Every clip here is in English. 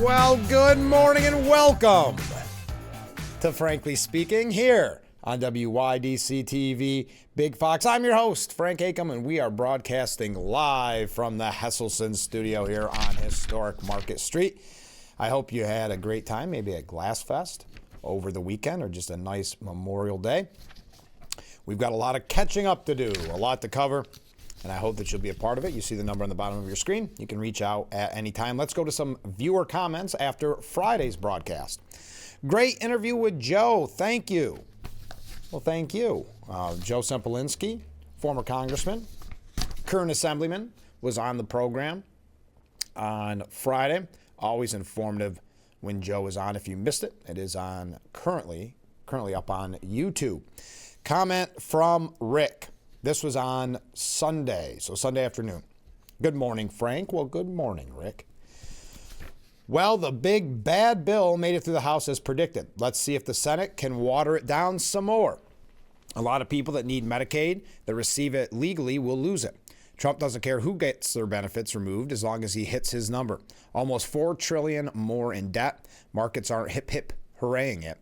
Well, good morning and welcome to Frankly Speaking here on WYDC TV Big Fox. I'm your host, Frank Acom, and we are broadcasting live from the Hesselson studio here on historic Market Street. I hope you had a great time, maybe at Glass Fest over the weekend or just a nice Memorial Day. We've got a lot of catching up to do, a lot to cover, and I hope that you'll be a part of it. You see the number on the bottom of your screen. You can reach out at any time. Let's go to some viewer comments after Friday's broadcast. Great interview with Joe. Thank you. Well, thank you. Joe Sempolinski, former congressman, current assemblyman, was on the program on Friday. Always informative when Joe is on. If you missed it, it is on currently up on YouTube. Comment from Rick. This was on Sunday, so Sunday afternoon. Good morning, Frank. Well, good morning, Rick. Well, the big bad bill made it through the House as predicted. Let's see if the Senate can water it down some more. A lot of people that need Medicaid, that receive it legally, will lose it. Trump doesn't care who gets their benefits removed as long as he hits his number. Almost $4 trillion more in debt. Markets aren't hip hooraying it.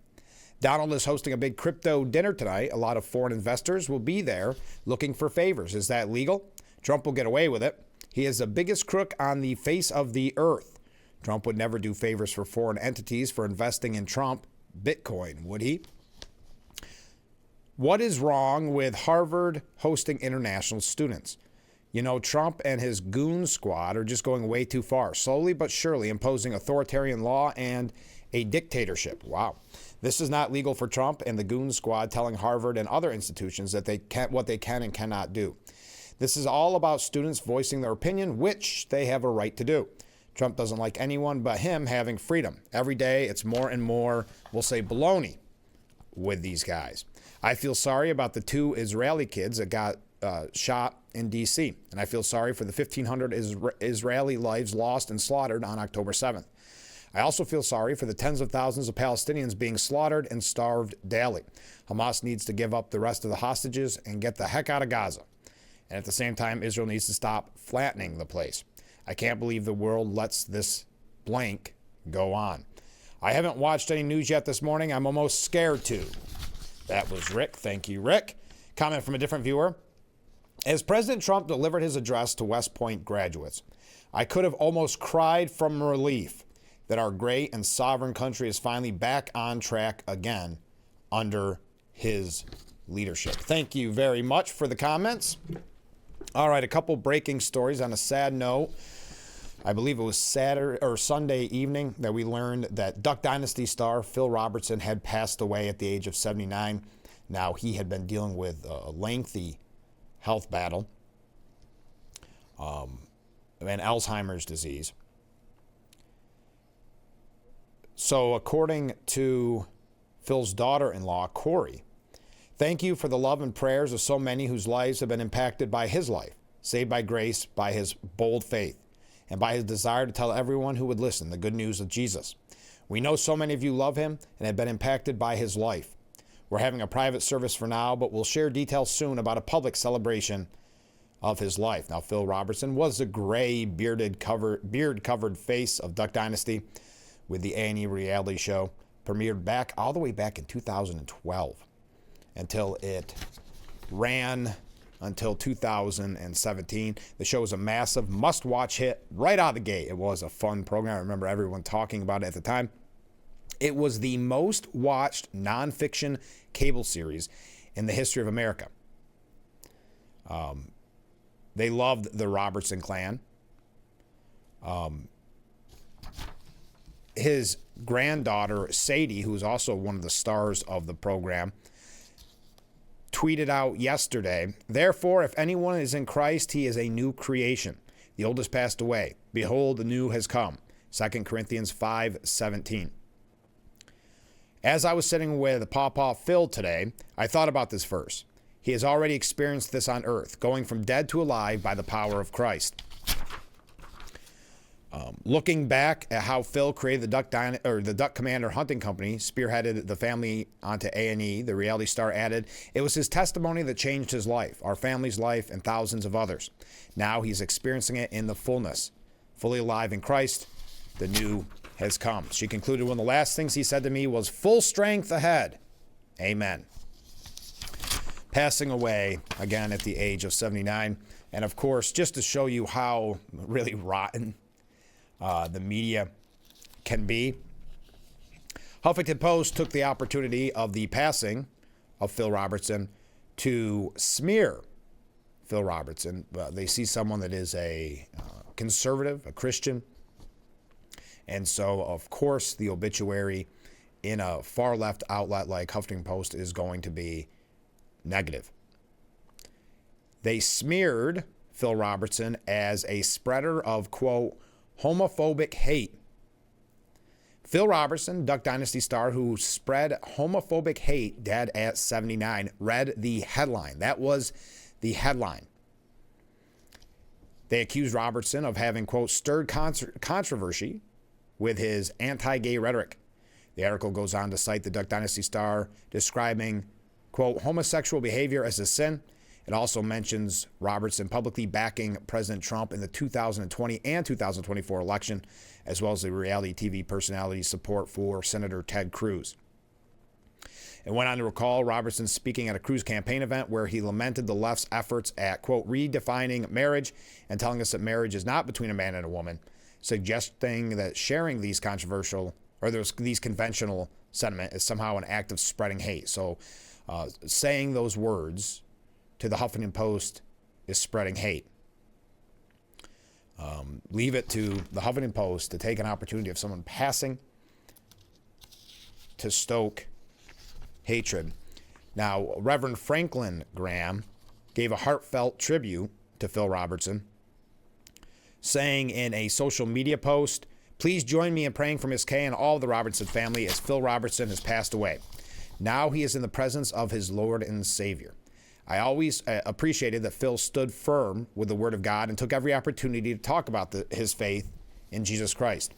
Donald is hosting a big crypto dinner tonight. A lot of foreign investors will be there looking for favors. Is that legal? Trump will get away with it. He is the biggest crook on the face of the earth. Trump would never do favors for foreign entities for investing in Trump Bitcoin, would he? What is wrong with Harvard hosting international students? You know, Trump and his goon squad are just going way too far, slowly but surely imposing authoritarian law and a dictatorship. Wow. This is not legal for Trump and the goon squad telling Harvard and other institutions that what they can and cannot do. This is all about students voicing their opinion, which they have a right to do. Trump doesn't like anyone but him having freedom. Every day it's more and more, we'll say, baloney with these guys. I feel sorry about the 2 Israeli kids that got shot in D.C., and I feel sorry for the 1,500 Israeli lives lost and slaughtered on October 7th. I also feel sorry for the tens of thousands of Palestinians being slaughtered and starved daily. Hamas needs to give up the rest of the hostages and get the heck out of Gaza. And at the same time, Israel needs to stop flattening the place. I can't believe the world lets this blank go on. I haven't watched any news yet this morning. I'm almost scared to. That was Rick. Thank you, Rick. Comment from a different viewer. As President Trump delivered his address to West Point graduates, I could have almost cried from relief that our great and sovereign country is finally back on track again under his leadership. Thank you very much for the comments. All right, a couple breaking stories on a sad note. I believe it was Saturday or Sunday evening that we learned that Duck Dynasty star Phil Robertson had passed away at the age of 79. Now, he had been dealing with a lengthy health battle and Alzheimer's disease. So according to Phil's daughter-in-law, Corey, thank you for the love and prayers of so many whose lives have been impacted by his life, saved by grace, by his bold faith, and by his desire to tell everyone who would listen the good news of Jesus. We know so many of you love him and have been impacted by his life. We're having a private service for now, but we'll share details soon about a public celebration of his life. Now, Phil Robertson was the gray beard-covered face of Duck Dynasty with the A&E reality show, premiered all the way back in 2012 until it ran until 2017. The show was a massive must-watch hit right out of the gate. It was a fun program. I remember everyone talking about it at the time. It was the most watched nonfiction cable series in the history of America. They loved the Robertson clan. His granddaughter, Sadie, who is also one of the stars of the program, tweeted out yesterday, "Therefore, if anyone is in Christ, he is a new creation. The old has passed away. Behold, the new has come." 2 Corinthians 5:17. As I was sitting with Pawpaw Phil today, I thought about this verse. He has already experienced this on earth, going from dead to alive by the power of Christ. Looking back at how Phil created the Duck Commander Hunting Company, spearheaded the family onto A&E, the reality star added, "It was his testimony that changed his life, our family's life, and thousands of others. Now he's experiencing it in the fullness, fully alive in Christ, the new has come. She concluded, one of the last things he said to me was, full strength ahead. Amen. Passing away, again, at the age of 79. And, of course, just to show you how really rotten the media can be, Huffington Post took the opportunity of the passing of Phil Robertson to smear Phil Robertson. They see someone that is a conservative, a Christian. And so, of course, the obituary in a far-left outlet like Huffington Post is going to be negative. They smeared Phil Robertson as a spreader of, quote, homophobic hate. Phil Robertson, Duck Dynasty star who spread homophobic hate, dead at 79, read the headline. That was the headline. They accused Robertson of having, quote, stirred controversy with his anti-gay rhetoric. The article goes on to cite the Duck Dynasty star describing, quote, homosexual behavior as a sin. It also mentions Robertson publicly backing President Trump in the 2020 and 2024 election, as well as the reality TV personality's support for Senator Ted Cruz. It went on to recall Robertson speaking at a Cruz campaign event where he lamented the left's efforts at, quote, redefining marriage and telling us that marriage is not between a man and a woman, suggesting that sharing these these conventional sentiment is somehow an act of spreading hate. So saying those words to the Huffington Post is spreading hate. Leave it to the Huffington Post to take an opportunity of someone passing to stoke hatred. Now, Reverend Franklin Graham gave a heartfelt tribute to Phil Robertson, saying in a social media post, please join me in praying for Miss Kay and all of the Robertson family as Phil Robertson has passed away. Now he is in the presence of his Lord and Savior. I always appreciated that Phil stood firm with the Word of God and took every opportunity to talk about his faith in Jesus Christ.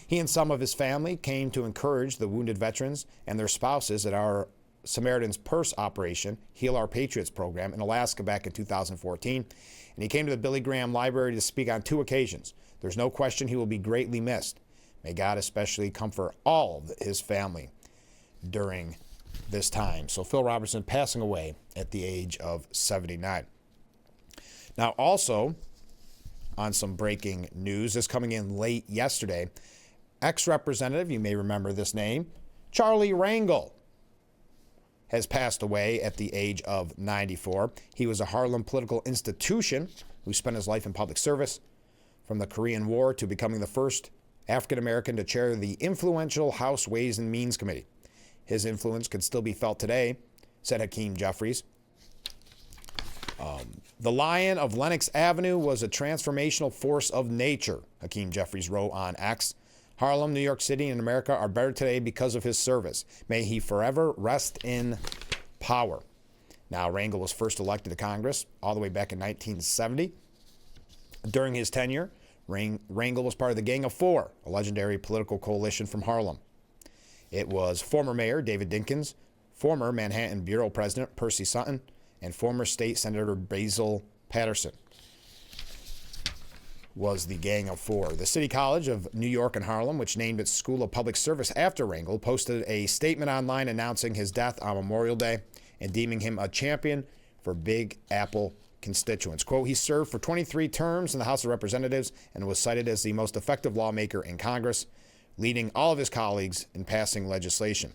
He and some of his family came to encourage the wounded veterans and their spouses at our Samaritan's Purse operation, Heal Our Patriots program in Alaska back in 2014. And he came to the Billy Graham Library to speak on 2 occasions. There's no question he will be greatly missed. May God especially comfort all of his family during this time. So Phil Robertson passing away at the age of 79. Now, also on some breaking news, this coming in late yesterday, ex-representative, you may remember this name, Charlie Rangel, has passed away at the age of 94. He was a Harlem political institution who spent his life in public service, from the Korean War to becoming the first African-American to chair the influential House Ways and Means Committee. His influence could still be felt today, said Hakeem Jeffries. The Lion of Lenox Avenue was a transformational force of nature, Hakeem Jeffries wrote on X. Harlem, New York City, and America are better today because of his service. May he forever rest in power. Now, Rangel was first elected to Congress all the way back in 1970. During his tenure, Rangel was part of the Gang of Four, a legendary political coalition from Harlem. It was former Mayor David Dinkins, former Manhattan Bureau President Percy Sutton, and former State Senator Basil Patterson was the Gang of Four. The City College of New York and Harlem, which named its School of Public Service after Rangel, posted a statement online announcing his death on Memorial Day and deeming him a champion for Big Apple constituents. Quote, he served for 23 terms in the House of Representatives and was cited as the most effective lawmaker in Congress, leading all of his colleagues in passing legislation.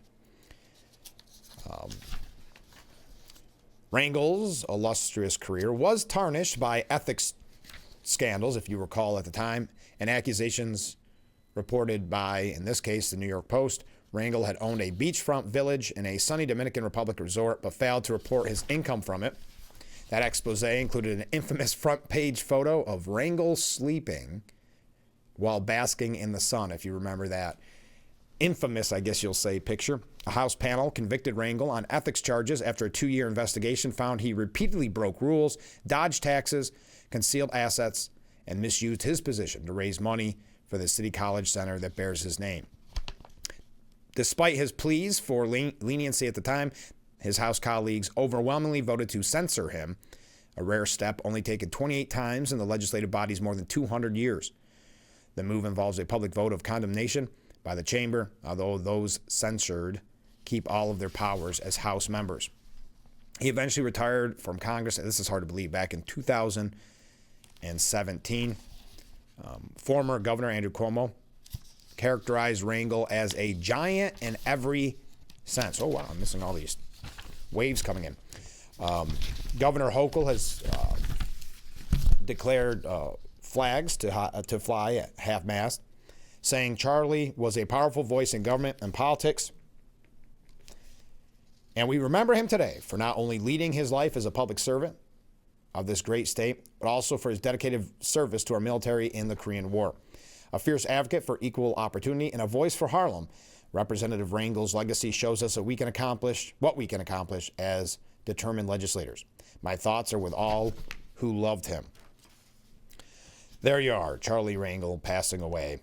Rangel's illustrious career was tarnished by ethics scandals, if you recall at the time, and accusations reported by, in this case, the New York Post. Rangel had owned a beachfront village in a sunny Dominican Republic resort, but failed to report his income from it. That expose included an infamous front page photo of Rangel sleeping while basking in the sun, if you remember that infamous, I guess you'll say, picture. A House panel convicted Rangel on ethics charges after a 2-year investigation found he repeatedly broke rules, dodged taxes, concealed assets, and misused his position to raise money for the City College Center that bears his name. Despite his pleas for leniency at the time, his House colleagues overwhelmingly voted to censor him, a rare step only taken 28 times in the legislative body's more than 200 years. The move involves a public vote of condemnation by the chamber, although those censured keep all of their powers as House members. He eventually retired from Congress, and this is hard to believe, back in 2017. Former Governor Andrew Cuomo characterized Rangel as a giant in every sense. Oh, wow, I'm missing all these waves coming in. Governor Hochul has declared flags to fly at half-mast, saying Charlie was a powerful voice in government and politics. And we remember him today for not only leading his life as a public servant of this great state, but also for his dedicated service to our military in the Korean War. A fierce advocate for equal opportunity and a voice for Harlem, Representative Rangel's legacy shows us what we can accomplish as determined legislators. My thoughts are with all who loved him. There you are, Charlie Rangel passing away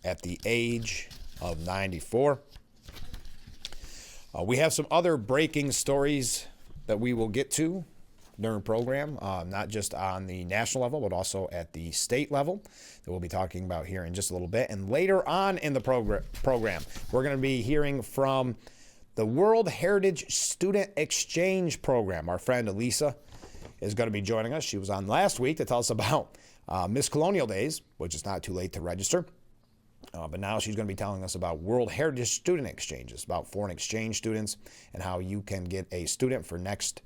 at the age of 94. We have some other breaking stories that we will get to during the program, not just on the national level, but also at the state level that we'll be talking about here in just a little bit. And later on in the program, we're going to be hearing from the World Heritage Student Exchange Program. Our friend Elisa is going to be joining us. She was on last week to tell us about Miss Colonial Days, which is not too late to register. But now she's going to be telling us about World Heritage Student Exchanges, about foreign exchange students and how you can get a student for next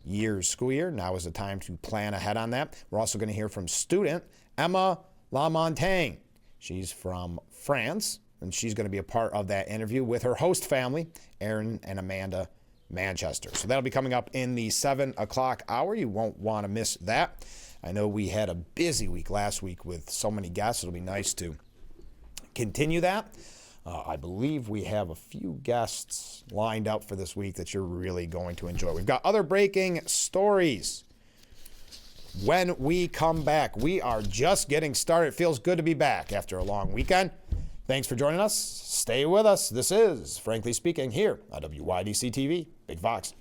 year's school year. Now is the time to plan ahead on that. We're also going to hear from student Emma Lamontagne. She's from France, and she's going to be a part of that interview with her host family, Aaron and Amanda Manchester. So that'll be coming up in the 7 o'clock hour. You won't want to miss that. I know we had a busy week last week with so many guests. It'll be nice to continue that. I believe we have a few guests lined up for this week that you're really going to enjoy. We've got other breaking stories. When we come back, we are just getting started. It feels good to be back after a long weekend. Thanks for joining us. Stay with us. This is Frankly Speaking here on WYDC TV, Big Fox.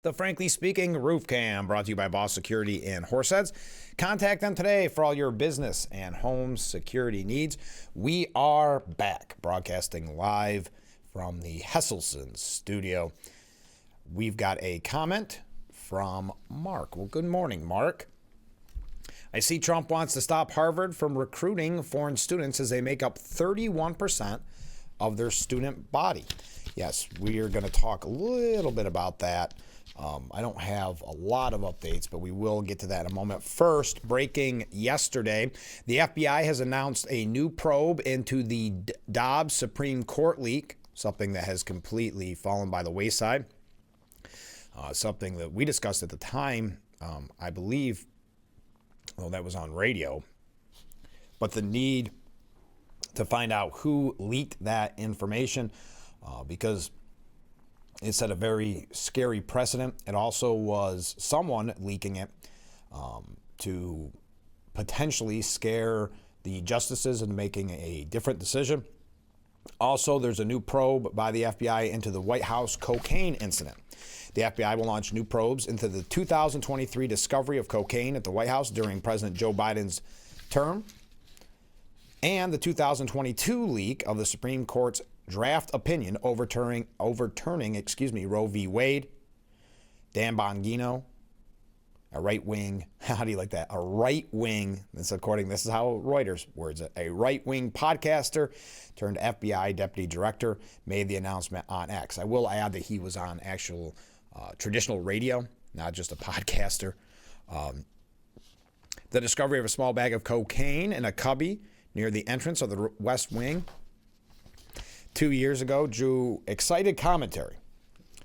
The Frankly Speaking Roof Cam, brought to you by Boss Security in Horseheads. Contact them today for all your business and home security needs. We are back, broadcasting live from the Hesselson studio. We've got a comment from Mark. Well, good morning, Mark. I see Trump wants to stop Harvard from recruiting foreign students as they make up 31% of their student body. Yes, we are going to talk a little bit about that. I don't have a lot of updates, but we will get to that in a moment. First, breaking yesterday, the FBI has announced a new probe into the Dobbs Supreme Court leak, something that has completely fallen by the wayside, something that we discussed at the time, I believe, well, that was on radio, but the need to find out who leaked that information, because it set a very scary precedent. It also was someone leaking it to potentially scare the justices into making a different decision. Also, there's a new probe by the FBI into the White House cocaine incident. The FBI will launch new probes into the 2023 discovery of cocaine at the White House during President Joe Biden's term, and the 2022 leak of the Supreme Court's draft opinion overturning Roe v. Wade. Dan Bongino, a right-wing, how do you like that? A right-wing, this is how Reuters words it, a right-wing podcaster turned FBI deputy director made the announcement on X. I will add that he was on actual traditional radio, not just a podcaster. The discovery of a small bag of cocaine in a cubby near the entrance of the West Wing 2 years ago drew excited commentary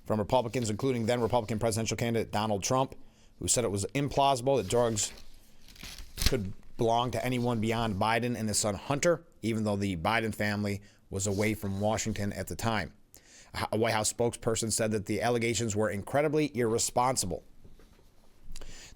from Republicans, including then Republican presidential candidate Donald Trump, who said it was implausible that drugs could belong to anyone beyond Biden and his son Hunter, even though the Biden family was away from Washington at the time. A White House spokesperson said that the allegations were incredibly irresponsible.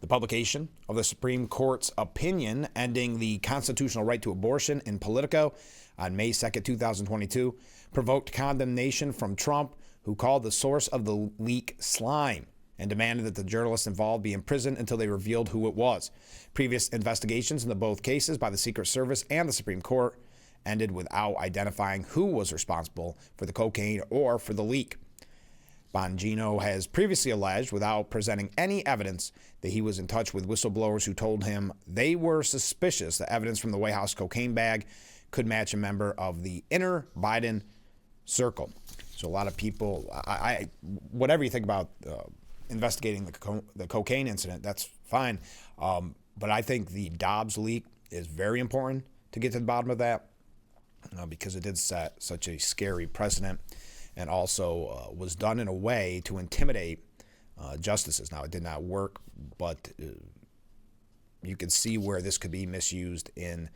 The publication of the Supreme Court's opinion ending the constitutional right to abortion in Politico on May 2nd, 2022, provoked condemnation from Trump, who called the source of the leak slime and demanded that the journalists involved be imprisoned until they revealed who it was. Previous investigations into both cases by the Secret Service and the Supreme Court ended without identifying who was responsible for the cocaine or for the leak. Bongino has previously alleged, without presenting any evidence, that he was in touch with whistleblowers who told him they were suspicious that evidence from the White House cocaine bag could match a member of the inner Biden circle. So a lot of people, whatever you think about investigating the cocaine incident, that's fine. But I think the Dobbs leak is very important to get to the bottom of that because it did set such a scary precedent and also was done in a way to intimidate justices. Now, it did not work, but you can see where this could be misused in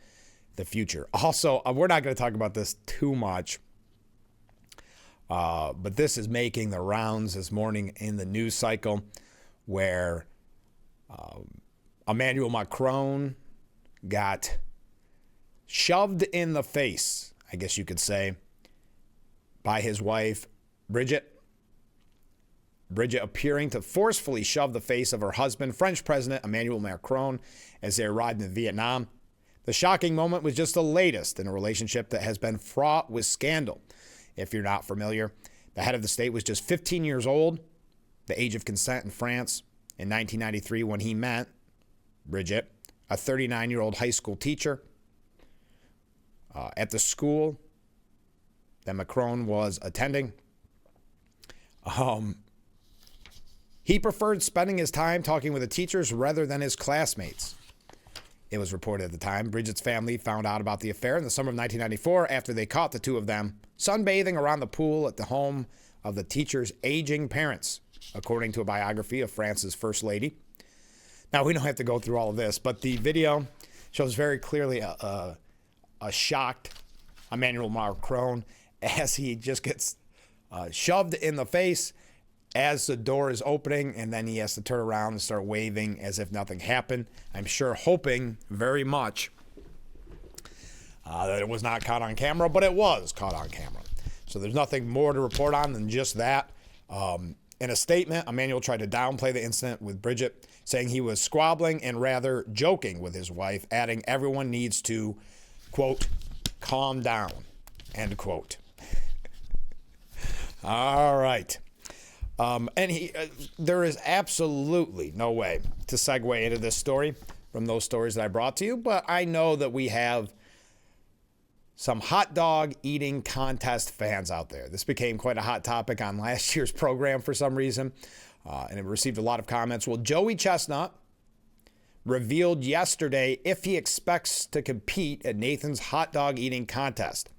the future. Also, we're not going to talk about this too much, but this is making the rounds this morning in the news cycle where Emmanuel Macron got shoved in the face, I guess you could say, by his wife, Brigitte. Brigitte appearing to forcefully shove the face of her husband, French President Emmanuel Macron, as they arrived in Vietnam. The shocking moment was just the latest in a relationship that has been fraught with scandal. If you're not familiar, the head of the state was just 15 years old, the age of consent in France, in 1993 when he met Brigitte, a 39-year-old high school teacher, at the school that Macron was attending. He preferred spending his time talking with the teachers rather than his classmates. It was reported at the time. Brigitte's family found out about the affair in the summer of 1994 after they caught the two of them sunbathing around the pool at the home of the teacher's aging parents, according to a biography of France's First Lady. Now, we don't have to go through all of this, but the video shows very clearly a shocked Emmanuel Macron as he just gets shoved in the face as the door is opening, and then he has to turn around and start waving as if nothing happened. I'm sure hoping very much that it was not caught on camera, but it was caught on camera. So there's nothing more to report on than just that. In a statement, Emmanuel tried to downplay the incident with Brigitte, saying he was squabbling and rather joking with his wife, adding everyone needs to, quote, calm down, end quote. All right. There is absolutely no way to segue into this story from those stories that I brought to you, but I know that we have some hot dog eating contest fans out there. This became quite a hot topic on last year's program for some reason, and it received a lot of comments. Well, Joey Chestnut revealed yesterday if he expects to compete at Nathan's hot dog eating contest.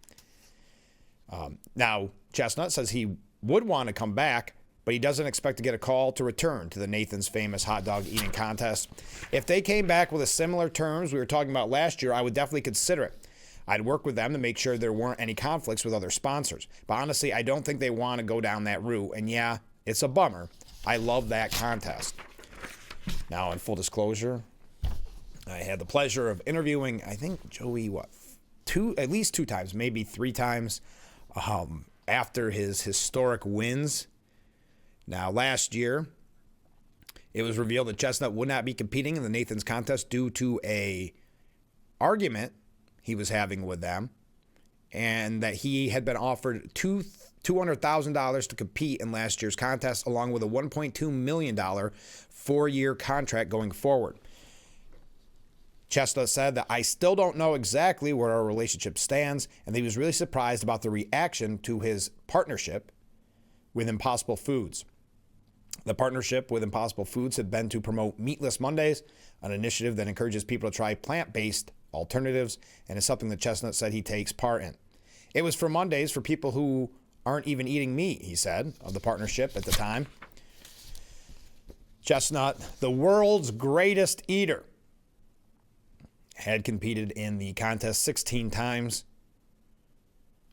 Now, Chestnut says he would want to come back, but he doesn't expect to get a call to return to the Nathan's famous hot dog eating contest. If they came back with a similar terms we were talking about last year, I would definitely consider it. I'd work with them to make sure there weren't any conflicts with other sponsors. But honestly, I don't think they want to go down that route. And yeah, it's a bummer. I love that contest. Now, in full disclosure, I had the pleasure of interviewing, I think, Joey, at least two times, maybe three times, after his historic wins. Now, last year, it was revealed that Chestnut would not be competing in the Nathan's contest due to a argument he was having with them, and that he had been offered $200,000 to compete in last year's contest, along with a $1.2 million 4-year contract going forward. Chestnut said that I still don't know exactly where our relationship stands, and that he was really surprised about the reaction to his partnership with Impossible Foods. The partnership with Impossible Foods had been to promote Meatless Mondays, an initiative that encourages people to try plant-based alternatives, and is something that Chestnut said he takes part in. It was for Mondays for people who aren't even eating meat, he said, of the partnership at the time. Chestnut, the world's greatest eater, had competed in the contest 16 times,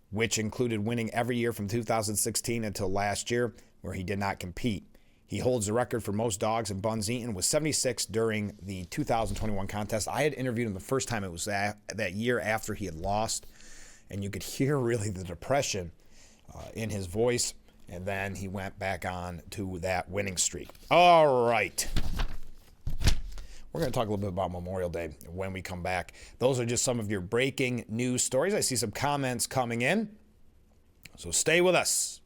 which included winning every year from 2016 until last year, where he did not compete. He holds the record for most dogs and buns eaten with 76 during the 2021 contest. I had interviewed him the first time. It was that year after he had lost, and you could hear really the depression in his voice, and then he went back on to that winning streak. All right. We're going to talk a little bit about Memorial Day when we come back. Those are just some of your breaking news stories. I see some comments coming in, so stay with us.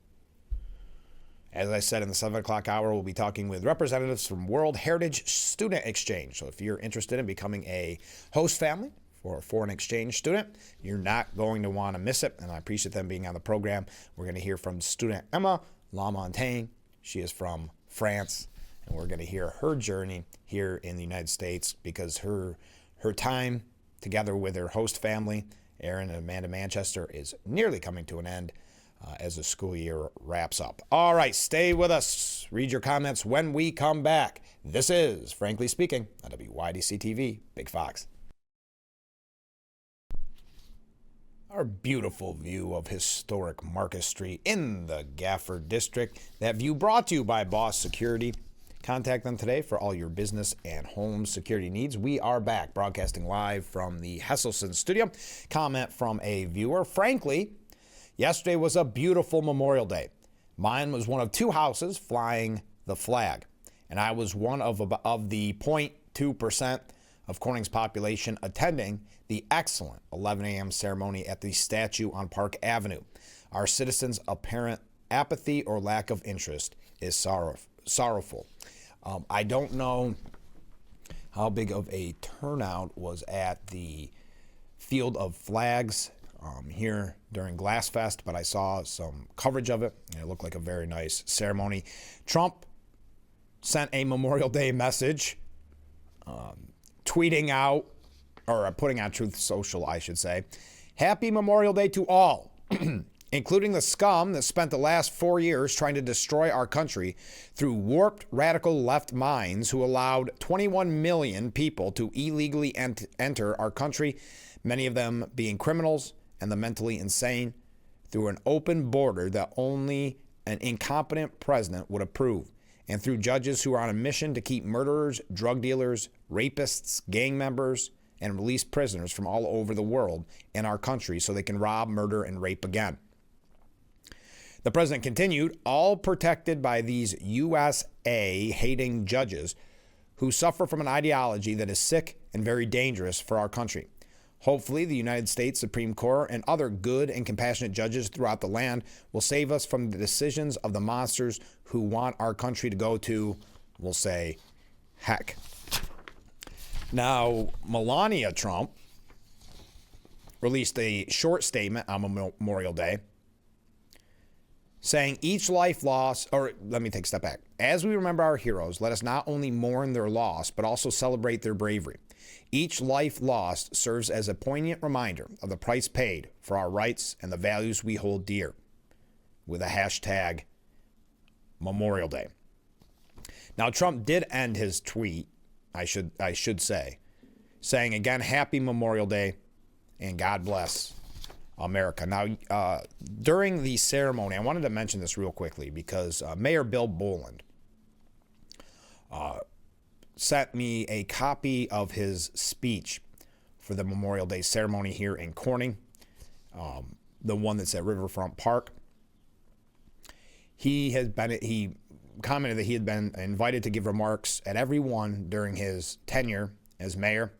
As I said, in the 7 o'clock hour, we'll be talking with representatives from World Heritage Student Exchange. So if you're interested in becoming a host family for a foreign exchange student, you're not going to want to miss it. And I appreciate them being on the program. We're going to hear from student Emma Lamontagne. She is from France, and we're going to hear her journey here in the United States, because her time together with her host family, Aaron and Amanda Manchester, is nearly coming to an end as the school year wraps up. All right, stay with us. Read your comments when we come back. This is Frankly Speaking on WYDC TV, Big Fox. Our beautiful view of historic Marcus Street in the Gafford District. That view brought to you by Boss Security. Contact them today for all your business and home security needs. We are back broadcasting live from the Hesselson studio. Comment from a viewer. Frankly, yesterday was a beautiful Memorial Day. Mine was one of 2 houses flying the flag, and I was one of the 0.2% of Corning's population attending the excellent 11 a.m. ceremony at the statue on Park Avenue. Our citizens' apparent apathy or lack of interest is sorrowful. I don't know how big of a turnout was at the Field of Flags here during Glass Fest, but I saw some coverage of it, and it looked like a very nice ceremony. Trump sent a Memorial Day message, tweeting out, or putting on Truth Social, I should say, "Happy Memorial Day to all, including the scum that spent the last 4 years trying to destroy our country through warped radical left minds who allowed 21 million people to illegally enter our country, many of them being criminals and the mentally insane, through an open border that only an incompetent president would approve, and through judges who are on a mission to keep murderers, drug dealers, rapists, gang members, and release prisoners from all over the world in our country so they can rob, murder, and rape again." The president continued, "All protected by these USA-hating judges who suffer from an ideology that is sick and very dangerous for our country. Hopefully, the United States Supreme Court and other good and compassionate judges throughout the land will save us from the decisions of the monsters who want our country to go to, we'll say, heck." Now, Melania Trump released a short statement on Memorial Day saying, "Each life lost," or let me take a step back. "As we remember our heroes, let us not only mourn their loss, but also celebrate their bravery. Each life lost serves as a poignant reminder of the price paid for our rights and the values we hold dear," with a hashtag Memorial Day. Now, Trump did end his tweet, I should say, saying again, "Happy Memorial Day and God bless America." Now, during the ceremony, I wanted to mention this real quickly because Mayor Bill Boland sent me a copy of his speech for the Memorial Day ceremony here in Corning, the one that's at Riverfront Park. He commented that he had been invited to give remarks at every one during his tenure as mayor,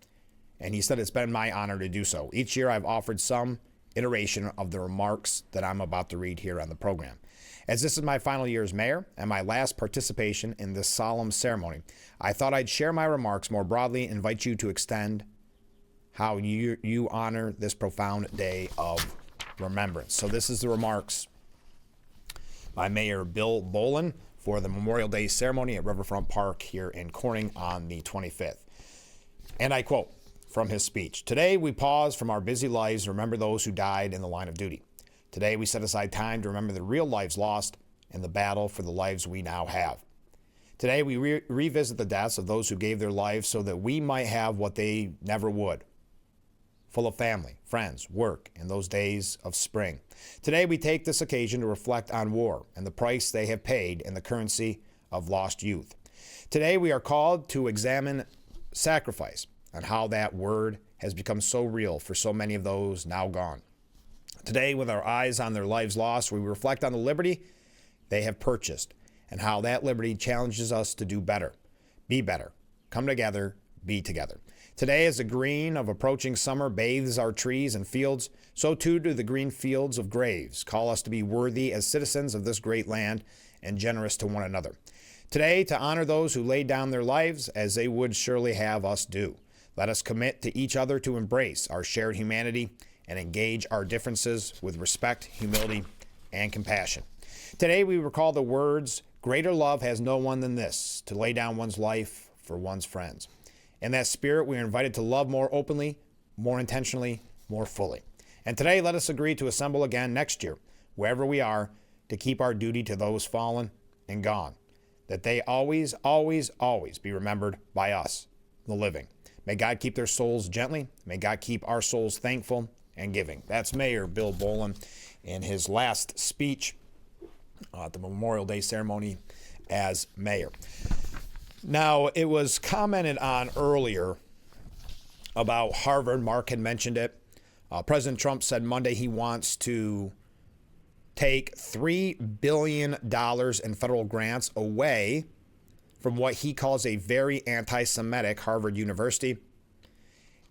and he said, "It's been my honor to do so. Each year I've offered some iteration of the remarks that I'm about to read here on the program. As this is my final year as mayor and my last participation in this solemn ceremony, I thought I'd share my remarks more broadly and invite you to extend how you honor this profound day of remembrance." So this is the remarks by Mayor Bill Boland for the Memorial Day ceremony at Riverfront Park here in Corning on the 25th. And I quote from his speech, "Today we pause from our busy lives to remember those who died in the line of duty. Today we set aside time to remember the real lives lost and the battle for the lives we now have. Today we revisit the deaths of those who gave their lives so that we might have what they never would, full of family, friends, work, and those days of spring. Today we take this occasion to reflect on war and the price they have paid in the currency of lost youth. Today we are called to examine sacrifice and how that word has become so real for so many of those now gone. Today, with our eyes on their lives lost, we reflect on the liberty they have purchased and how that liberty challenges us to do better, be better, come together, be together. Today, as the green of approaching summer bathes our trees and fields, so too do the green fields of graves call us to be worthy as citizens of this great land and generous to one another. Today, to honor those who laid down their lives as they would surely have us do, let us commit to each other to embrace our shared humanity and engage our differences with respect, humility, and compassion. Today, we recall the words, "Greater love has no one than this, to lay down one's life for one's friends." In that spirit, we are invited to love more openly, more intentionally, more fully. And today, let us agree to assemble again next year, wherever we are, to keep our duty to those fallen and gone, that they always, always, always be remembered by us, the living. May God keep their souls gently. May God keep our souls thankful and giving. That's Mayor Bill Bolin in his last speech at the Memorial Day ceremony as mayor. Now, it was commented on earlier about Harvard. Mark had mentioned it. President Trump said Monday he wants to take $3 billion in federal grants away from what he calls a very anti-Semitic Harvard University.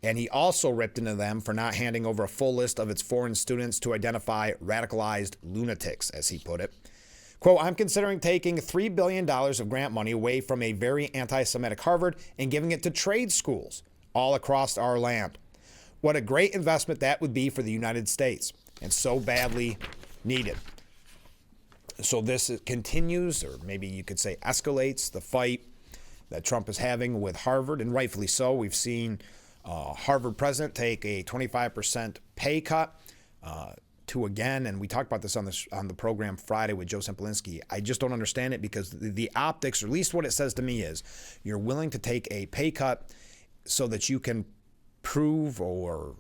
And he also ripped into them for not handing over a full list of its foreign students to identify radicalized lunatics, as he put it. Quote, "I'm considering taking $3 billion of grant money away from a very anti-Semitic Harvard and giving it to trade schools all across our land. What a great investment that would be for the United States, and so badly needed." So this continues, or maybe you could say escalates, the fight that Trump is having with Harvard, and rightfully so. We've seen Harvard president take a 25% pay cut to again, and we talked about this on the program Friday with Joe Sempolinski. I just don't understand it, because the optics, or at least what it says to me, is you're willing to take a pay cut so that you can prove or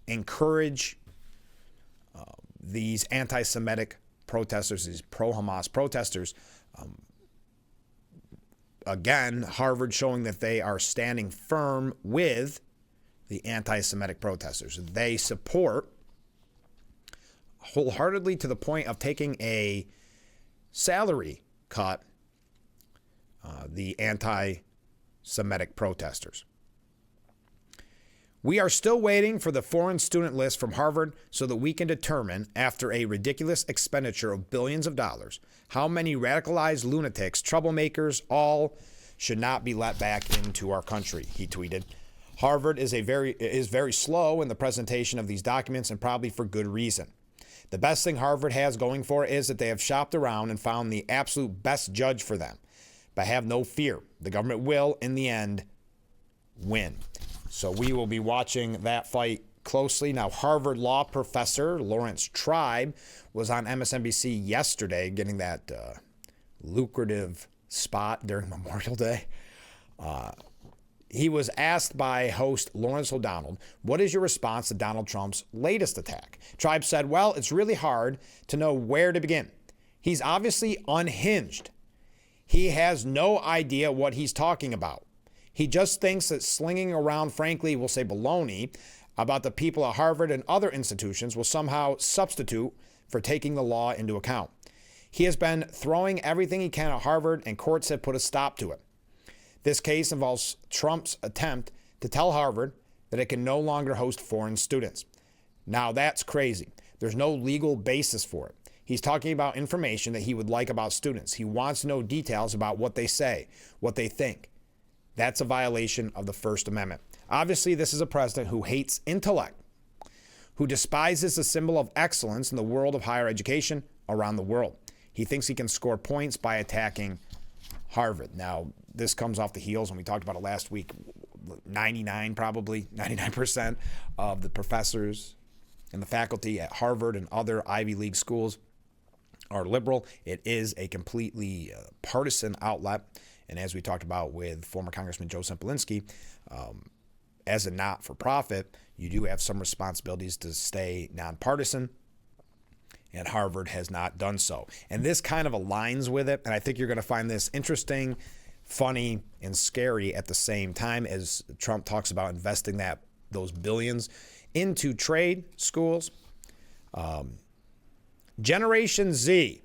encourage these anti-Semitic protesters, these pro-Hamas protesters. Again, Harvard showing that they are standing firm with the anti-Semitic protesters. They support wholeheartedly, to the point of taking a salary cut, the anti-Semitic protesters. "We are still waiting for the foreign student list from Harvard so that we can determine, after a ridiculous expenditure of billions of dollars, how many radicalized lunatics, troublemakers, all should not be let back into our country," he tweeted. Harvard is very slow in the presentation of these documents, and probably for good reason. The best thing Harvard has going for it is that they have shopped around and found the absolute best judge for them. But have no fear, the government will, in the end, win. So we will be watching that fight closely. Now, Harvard law professor Lawrence Tribe was on MSNBC yesterday, getting that lucrative spot during Memorial Day. He was asked by host Lawrence O'Donnell, "What is your response to Donald Trump's latest attack?" Tribe said, "Well, it's really hard to know where to begin. He's obviously unhinged. He has no idea what he's talking about. He just thinks that slinging around, frankly, we'll say baloney, about the people at Harvard and other institutions will somehow substitute for taking the law into account. He has been throwing everything he can at Harvard, and courts have put a stop to it. This case involves Trump's attempt to tell Harvard that it can no longer host foreign students. Now, that's crazy. There's no legal basis for it. He's talking about information that he would like about students. He wants to know details about what they say, what they think. That's a violation of the First Amendment. Obviously, this is a president who hates intellect, who despises the symbol of excellence in the world of higher education around the world. He thinks he can score points by attacking Harvard. Now, this comes off the heels, and we talked about it last week, 99% of the professors and the faculty at Harvard and other Ivy League schools are liberal. It is a completely partisan outlet. And as we talked about with former Congressman Joe Sempolinski, as a not-for-profit, you do have some responsibilities to stay nonpartisan, and Harvard has not done so. And this kind of aligns with it, and I think you're going to find this interesting, funny, and scary at the same time as Trump talks about investing those billions into trade schools. Generation Z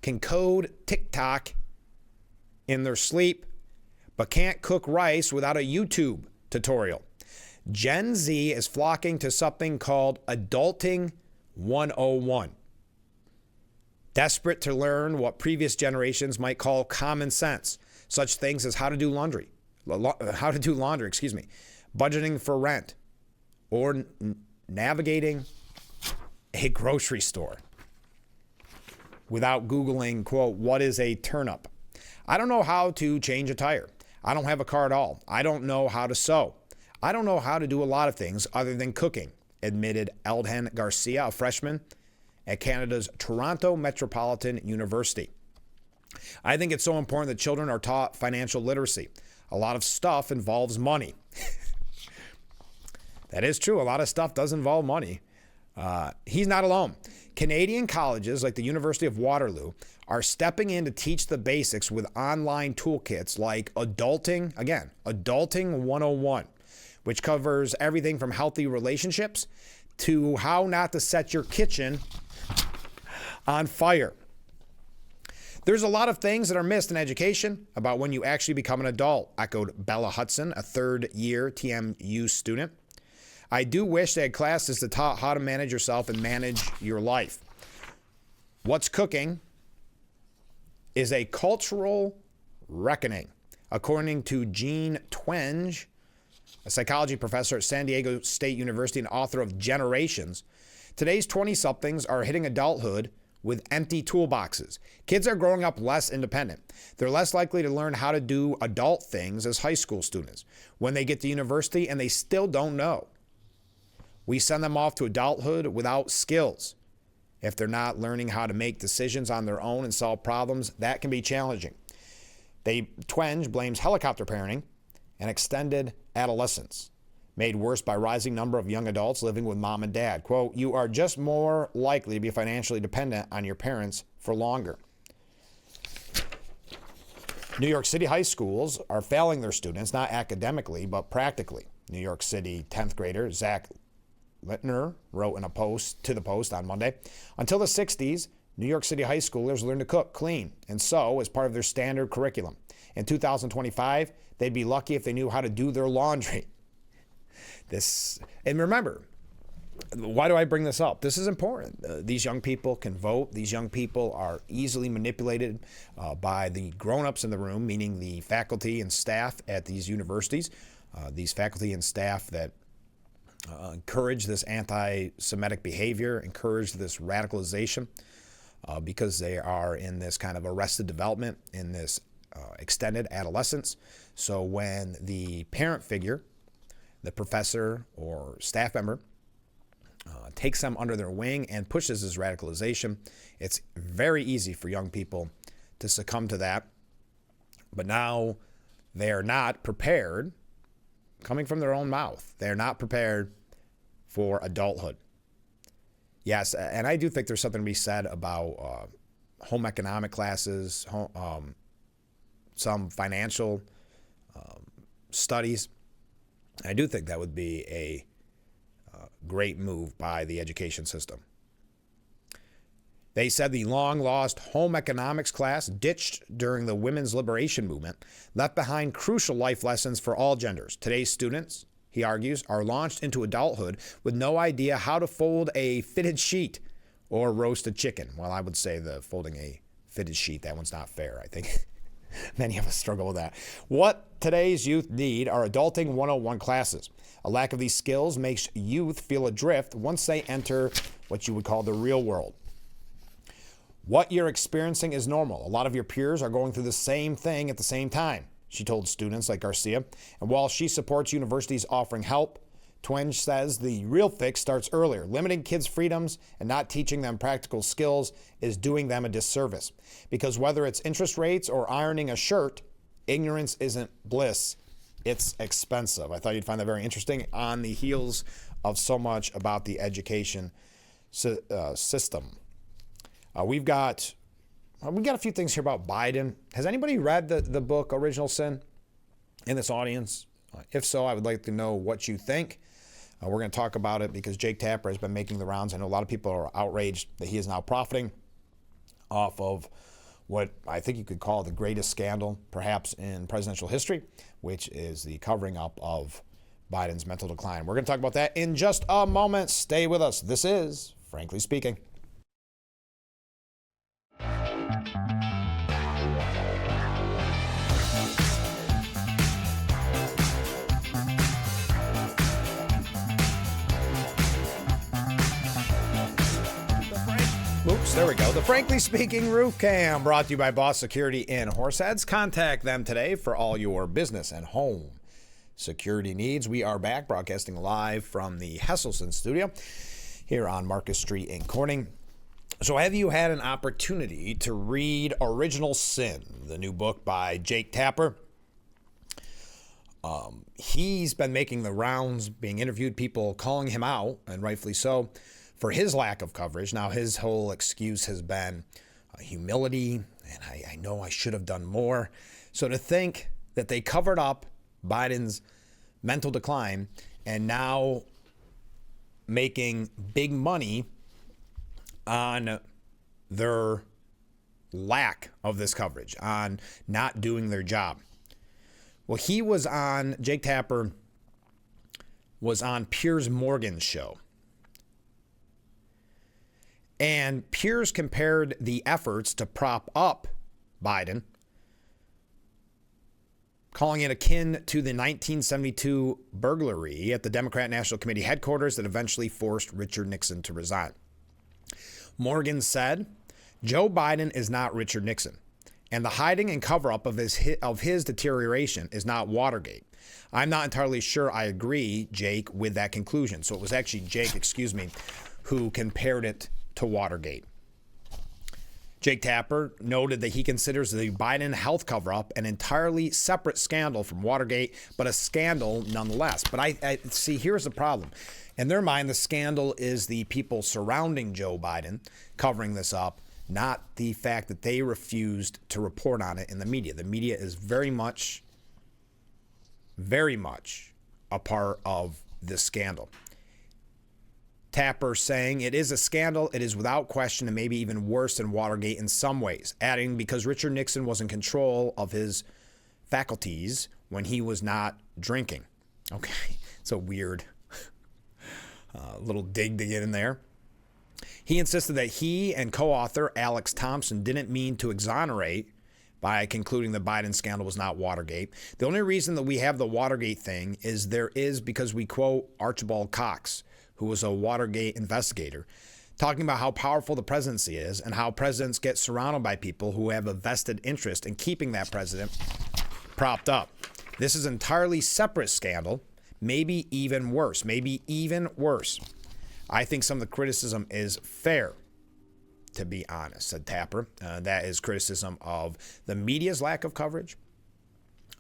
can code TikTok in their sleep, but can't cook rice without a YouTube tutorial. Gen Z is flocking to something called Adulting 101. Desperate to learn what previous generations might call common sense, such things as how to do laundry, budgeting for rent, or navigating a grocery store without Googling, quote, what is a turnip? I don't know how to change a tire. I don't have a car at all. I don't know how to sew. I don't know how to do a lot of things other than cooking, admitted Eldhen Garcia, a freshman at Canada's Toronto Metropolitan University. I think it's so important that children are taught financial literacy. A lot of stuff involves money. That is true. A lot of stuff does involve money. He's not alone. Canadian colleges like the University of Waterloo are stepping in to teach the basics with online toolkits like Adulting 101, which covers everything from healthy relationships to how not to set your kitchen on fire. There's a lot of things that are missed in education about when you actually become an adult, echoed Bella Hudson, a third-year TMU student. I do wish they had classes that taught how to manage yourself and manage your life. What's cooking is a cultural reckoning, according to Jean Twenge, a psychology professor at San Diego State University and author of Generations. Today's 20-somethings are hitting adulthood with empty toolboxes. Kids are growing up less independent. They're less likely to learn how to do adult things as high school students when they get to university, and they still don't know. We send them off to adulthood without skills. If they're not learning how to make decisions on their own and solve problems, that can be challenging. Twenge blames helicopter parenting and extended adolescence, made worse by rising number of young adults living with mom and dad. Quote, you are just more likely to be financially dependent on your parents for longer. New York City high schools are failing their students, not academically, but practically. New York City 10th grader Zach Littner wrote in a post to the Post on Monday, until the 60s, New York City high schoolers learned to cook, clean, and sew as part of their standard curriculum. In 2025, they'd be lucky if they knew how to do their laundry. And remember, why do I bring this up? This is important. These young people can vote. These young people are easily manipulated by the grown-ups in the room, meaning the faculty and staff at these universities, these faculty and staff that encourage this anti-Semitic behavior, encourage this radicalization, because they are in this kind of arrested development, in this extended adolescence. So when the parent figure, the professor or staff member, takes them under their wing and pushes this radicalization, it's very easy for young people to succumb to that. But now they are not prepared, coming from their own mouth, they're not prepared for adulthood. Yes, and I do think there's something to be said about home economic classes, some financial studies. I do think that would be a great move by the education system. They said the long-lost home economics class, ditched during the women's liberation movement, left behind crucial life lessons for all genders. Today's students, he argues, are launched into adulthood with no idea how to fold a fitted sheet or roast a chicken. Well, I would say the folding a fitted sheet, that one's not fair, I think. Many of us struggle with that. What today's youth need are Adulting 101 classes. A lack of these skills makes youth feel adrift once they enter what you would call the real world. What you're experiencing is normal. A lot of your peers are going through the same thing at the same time, she told students like Garcia. And while she supports universities offering help, Twenge says the real fix starts earlier. Limiting kids' freedoms and not teaching them practical skills is doing them a disservice. Because whether it's interest rates or ironing a shirt, ignorance isn't bliss, it's expensive. I thought you'd find that very interesting on the heels of so much about the education system. We've got a few things here about Biden. Has anybody read the book Original Sin in this audience? If so, I would like to know what you think. We're going to talk about it because Jake Tapper has been making the rounds. I know a lot of people are outraged that he is now profiting off of what I think you could call the greatest scandal, perhaps in presidential history, which is the covering up of Biden's mental decline. We're going to talk about that in just a moment. Stay with us. This is Frankly Speaking. Oops, there we go. The Frankly Speaking Roof Cam, brought to you by Boss Security in Horseheads. Contact them today for all your business and home security needs. We are back broadcasting live from the Hesselson studio here on Marcus Street in Corning. So have you had an opportunity to read Original Sin, the new book by Jake Tapper? He's been making the rounds, being interviewed, people calling him out, and rightfully so, for his lack of coverage. Now, his whole excuse has been humility, and I know I should have done more. So to think that they covered up Biden's mental decline and now making big money on their lack of this coverage, on not doing their job. Well, Jake Tapper was on Piers Morgan's show. And Piers compared the efforts to prop up Biden, calling it akin to the 1972 burglary at the Democrat National Committee headquarters that eventually forced Richard Nixon to resign. Morgan said, Joe Biden is not Richard Nixon, and the hiding and cover-up of his deterioration is not Watergate. I'm not entirely sure I agree, Jake, with that conclusion. So it was actually Jake, who compared it to Watergate. Jake Tapper noted that he considers the Biden health cover-up an entirely separate scandal from Watergate, but a scandal nonetheless. But I see, here's the problem. In their mind, the scandal is the people surrounding Joe Biden covering this up, not the fact that they refused to report on it in the media. The media is very much a part of this scandal. Tapper saying it is a scandal, it is without question, and maybe even worse than Watergate in some ways, adding because Richard Nixon was in control of his faculties when he was not drinking. Okay, it's a weird little dig to get in there. He insisted that he and co-author Alex Thompson didn't mean to exonerate by concluding the Biden scandal was not Watergate. The only reason that we have the Watergate thing is because we quote Archibald Cox, who was a Watergate investigator, talking about how powerful the presidency is and how presidents get surrounded by people who have a vested interest in keeping that president propped up. This is an entirely separate scandal, maybe even worse. I think some of the criticism is fair, to be honest, said Tapper. That is criticism of the media's lack of coverage.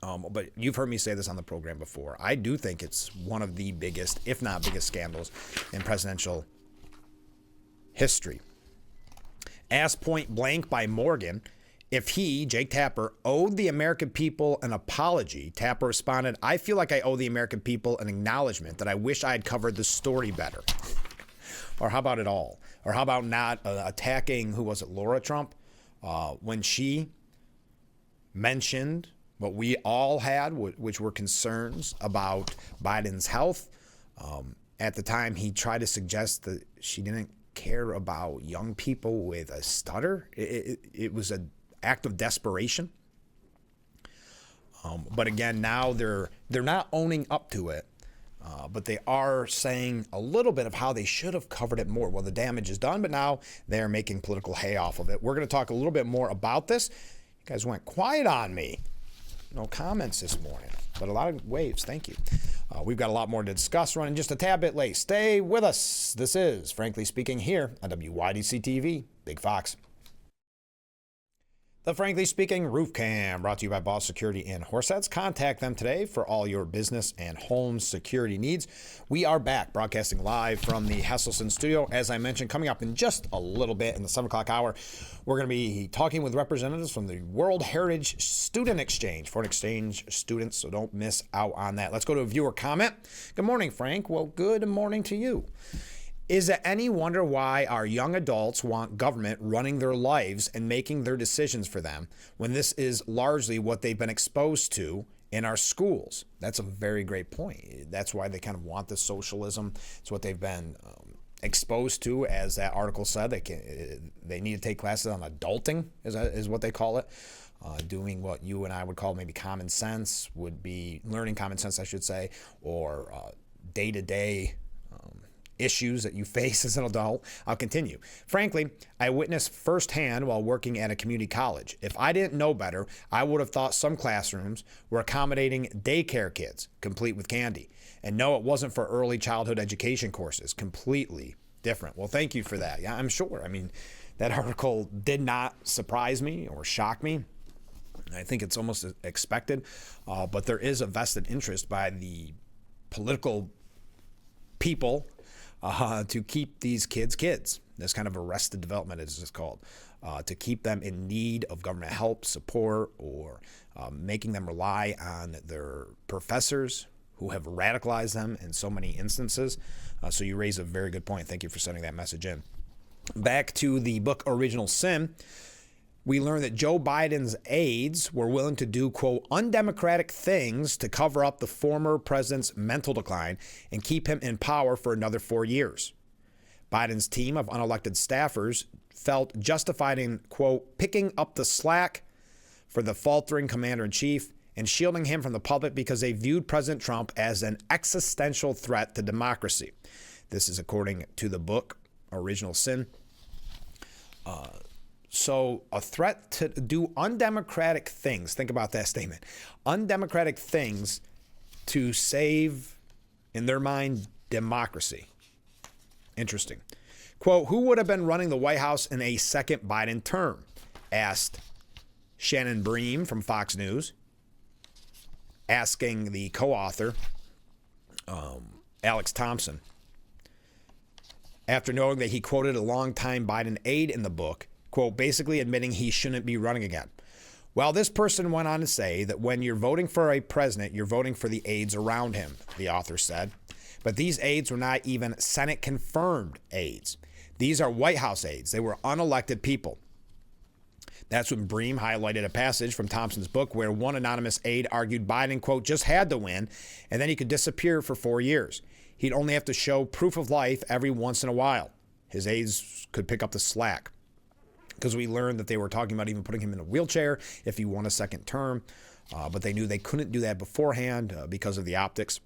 But you've heard me say this on the program before. I do think it's one of the biggest, if not biggest, scandals in presidential history. Asked point blank by Morgan if he, Jake Tapper, owed the American people an apology, Tapper responded, I feel like I owe the American people an acknowledgement that I wish I had covered the story better. Or how about it all? Or how about not attacking, Laura Trump, when she mentioned what we all had, which were concerns about Biden's health. At the time, he tried to suggest that she didn't care about young people with a stutter. It was an act of desperation. But again, now they're not owning up to it, but they are saying a little bit of how they should have covered it more. Well, the damage is done, but now they're making political hay off of it. We're going to talk a little bit more about this. You guys went quiet on me. No comments this morning, but a lot of waves. Thank you. We've got a lot more to discuss, running just a tad bit late. Stay with us. This is Frankly Speaking here on WYDC TV, Big Fox. The Frankly Speaking Roof Cam, brought to you by Boss Security in Horseheads. Contact them today for all your business and home security needs. We are back broadcasting live from the Hesselson studio. As I mentioned, coming up in just a little bit in the 7 o'clock hour, we're going to be talking with representatives from the World Heritage Student Exchange, foreign exchange students, so don't miss out on that. Let's go to a viewer comment. Good morning, Frank. Well, good morning to you. Is it any wonder why our young adults want government running their lives and making their decisions for them when this is largely what they've been exposed to in our schools? That's a very great point. That's why they kind of want this socialism. It's what they've been exposed to, as that article said. They need to take classes on adulting, is what they call it. Doing what you and I would call maybe common sense, would be learning common sense, I should say, or day-to-day issues that you face as an adult. I'll continue. Frankly, I witnessed firsthand while working at a community college. If I didn't know better, I would have thought some classrooms were accommodating daycare kids, complete with candy. And no, it wasn't for early childhood education courses. Completely different. Well, thank you for that. Yeah, I'm sure. I mean, that article did not surprise me or shock me. I think it's almost expected. But there is a vested interest by the political people to keep these kids. This kind of arrested development, as it's called, to keep them in need of government help, support, or making them rely on their professors who have radicalized them in so many instances. So you raise a very good point. Thank you for sending that message in. Back to the book Original Sin. We learned that Joe Biden's aides were willing to do, quote, undemocratic things to cover up the former president's mental decline and keep him in power for another 4 years. Biden's team of unelected staffers felt justified in, quote, picking up the slack for the faltering commander-in-chief and shielding him from the public because they viewed President Trump as an existential threat to democracy. This is according to the book Original Sin. So a threat to do undemocratic things. Think about that statement. Undemocratic things to save, in their mind, democracy. Interesting. Quote, who would have been running the White House in a second Biden term? Asked Shannon Bream from Fox News, asking the co-author, Alex Thompson, after knowing that he quoted a longtime Biden aide in the book, quote, basically admitting he shouldn't be running again. Well, this person went on to say that when you're voting for a president, you're voting for the aides around him, the author said. But these aides were not even Senate-confirmed aides. These are White House aides. They were unelected people. That's when Bream highlighted a passage from Thompson's book where one anonymous aide argued Biden, quote, just had to win, and then he could disappear for 4 years. He'd only have to show proof of life every once in a while. His aides could pick up the slack. Because we learned that they were talking about even putting him in a wheelchair if he won a second term. But they knew they couldn't do that beforehand because of the optics.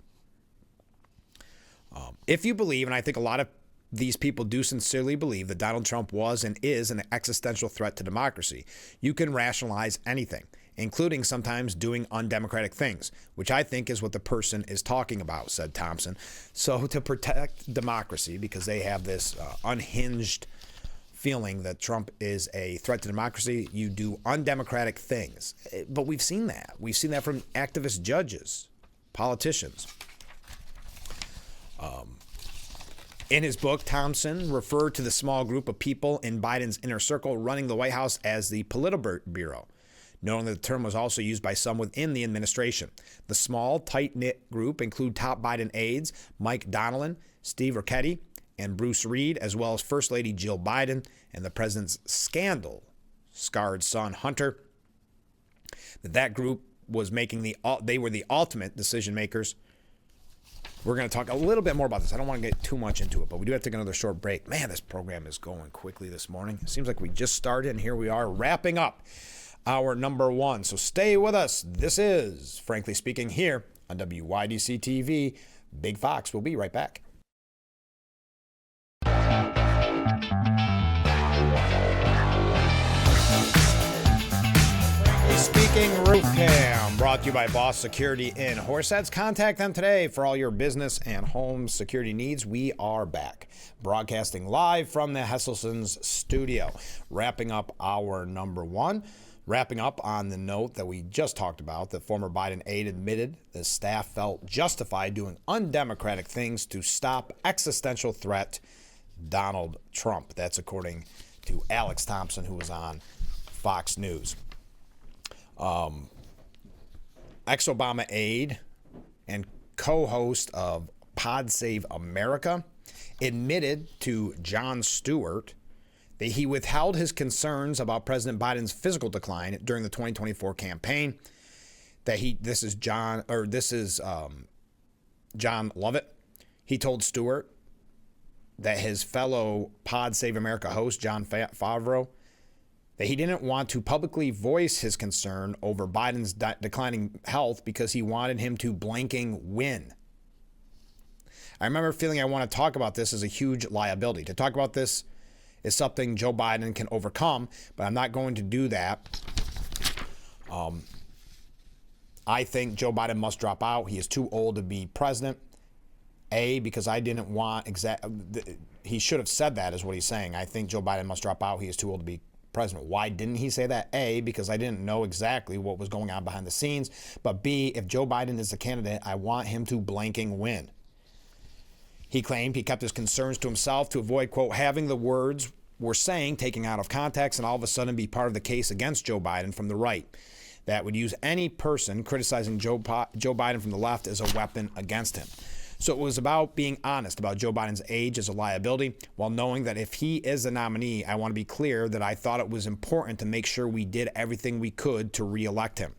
If you believe, and I think a lot of these people do sincerely believe that Donald Trump was and is an existential threat to democracy, you can rationalize anything, including sometimes doing undemocratic things, which I think is what the person is talking about, said Thompson. So to protect democracy, because they have this unhinged feeling that Trump is a threat to democracy, you do undemocratic things. But we've seen that. We've seen that from activist judges, politicians. In his book, Thompson referred to the small group of people in Biden's inner circle running the White House as the Politburo, knowing that the term was also used by some within the administration. The small, tight-knit group include top Biden aides Mike Donilon, Steve Ricchetti, and Bruce Reed, as well as First Lady Jill Biden and the president's scandal-scarred son, Hunter. That group was they were the ultimate decision makers. We're going to talk a little bit more about this. I don't want to get too much into it, but we do have to take another short break. Man, this program is going quickly this morning. It seems like we just started, and here we are wrapping up our number one. So stay with us. This is Frankly Speaking here on WYDC TV. Big Fox. We'll be right back. Speaking Roof Cam, brought to you by Boss Security in Horseheads. Contact them today for all your business and home security needs. We are back, broadcasting live from the Hesselson's studio, wrapping up our number one. Wrapping up on the note that we just talked about, the former Biden aide admitted the staff felt justified doing undemocratic things to stop existential threat Donald Trump. That's according to Alex Thompson, who was on Fox News. Ex-Obama aide and co-host of Pod Save America, admitted to Jon Stewart that he withheld his concerns about President Biden's physical decline during the 2024 campaign. This is John Lovett. He told Stewart that his fellow Pod Save America host, Jon Favreau, that he didn't want to publicly voice his concern over Biden's declining health because he wanted him to blanking win. I remember feeling I want to talk about this as a huge liability. To talk about this is something Joe Biden can overcome, but I'm not going to do that. I think Joe Biden must drop out. He is too old to be president. Because I didn't want he should have said that is what he's saying. I think Joe Biden must drop out. He is too old to be president. Why didn't he say that? Because I didn't know exactly what was going on behind the scenes. But B, if Joe Biden is the candidate, I want him to blanking win. He claimed he kept his concerns to himself to avoid, quote, having the words we're saying taken out of context and all of a sudden be part of the case against Joe Biden from the right. That would use any person criticizing Joe Biden from the left as a weapon against him. So it was about being honest about Joe Biden's age as a liability, while knowing that if he is the nominee, I want to be clear that I thought it was important to make sure we did everything we could to reelect him.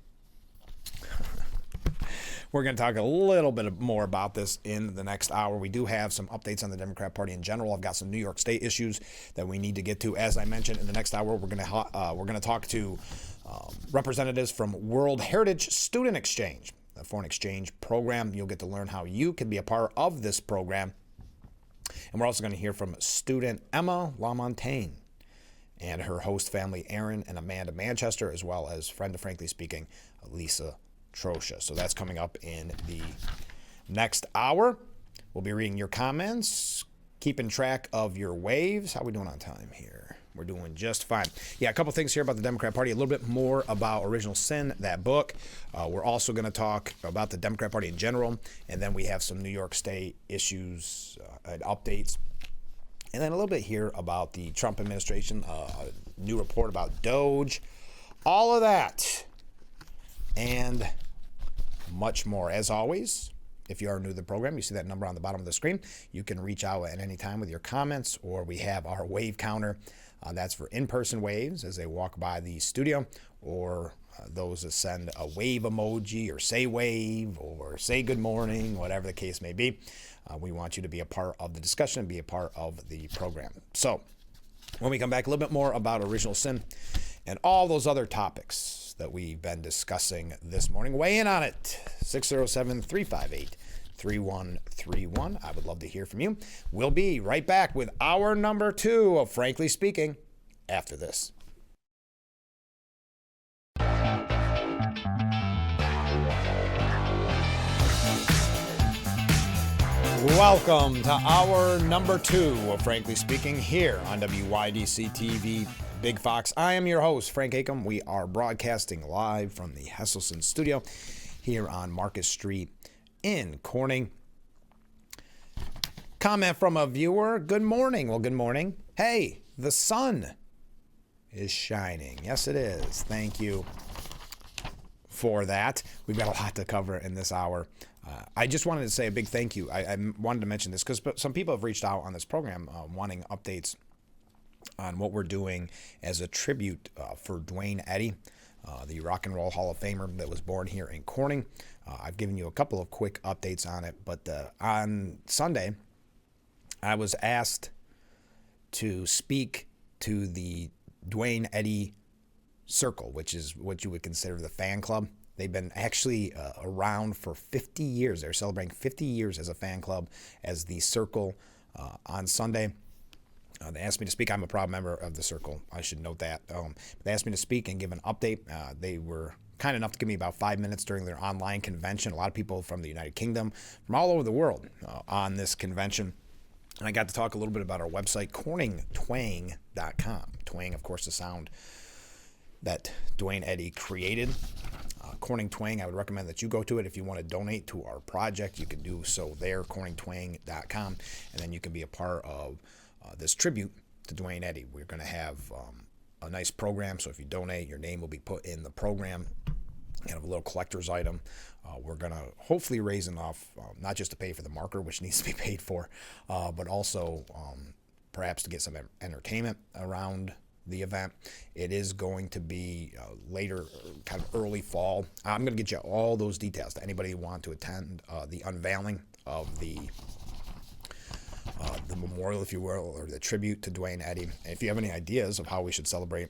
We're going to talk a little bit more about this in the next hour. We do have some updates on the Democrat Party in general. I've got some New York State issues that we need to get to. As I mentioned, in the next hour, we're going to talk to representatives from World Heritage Student Exchange, a foreign exchange program. You'll get to learn how you can be a part of this program. And we're also going to hear from student Emma LaMontagne and her host family, Aaron and Amanda Manchester, as well as friend of Frankly Speaking, Lisa Trosha. So that's coming up in the next hour. We'll be reading your comments, keeping track of your waves. How are we doing on time here? We're doing just fine. Yeah, a couple things here about the Democrat Party, a little bit more about Original Sin, that book. We're also going to talk about the Democrat Party in general, and then we have some New York State issues and updates. And then a little bit here about the Trump administration, a new report about Doge, all of that, and much more. As always, if you are new to the program, you see that number on the bottom of the screen. You can reach out at any time with your comments, or we have our wave counter. That's for in-person waves as they walk by the studio, or those that send a wave emoji or say wave or say good morning, whatever the case may be. We want you to be a part of the discussion and be a part of the program. So when we come back, a little bit more about Original Sin and all those other topics that we've been discussing this morning. Weigh in on it. 607-358-3131. I would love to hear from you. We'll be right back with hour number 2 of Frankly Speaking after this. Welcome to hour number 2 of Frankly Speaking here on WYDC TV Big Fox. I am your host, Frank Acom. We are broadcasting live from the Hesselson studio here on Market Street in Corning. Comment from a viewer. Good morning. Well, good morning. Hey, the sun is shining. Yes, it is. Thank you for that. We've got a lot to cover in this hour. I just wanted to say a big thank you. I wanted to mention this because some people have reached out on this program wanting updates on what we're doing as a tribute for Duane Eddy, the Rock and Roll Hall of Famer that was born here in Corning. I've given you a couple of quick updates on it, but on Sunday, I was asked to speak to the Duane Eddy Circle, which is what you would consider the fan club. They've been actually around for 50 years. They're celebrating 50 years as a fan club, as the Circle on Sunday. They asked me to speak. I'm a proud member of the Circle. I should note that. They asked me to speak and give an update. They were kind enough to give me about 5 minutes during their online convention. A lot of people from the United Kingdom, from all over the world on this convention. And I got to talk a little bit about our website, corningtwang.com. Twang, of course, the sound that Duane Eddy created. Corning Twang, I would recommend that you go to it. If you want to donate to our project, you can do so there, corningtwang.com, and then you can be a part of this tribute to Duane Eddy. We're going to have a nice program, so if you donate, your name will be put in the program kind of a little collector's item. We're going to hopefully raise enough, not just to pay for the marker, which needs to be paid for, but also perhaps to get some entertainment around the event. It is going to be later, kind of early fall. I'm going to get you all those details to anybody who want to attend the unveiling of the memorial, if you will, or the tribute to Duane Eddy. And if you have any ideas of how we should celebrate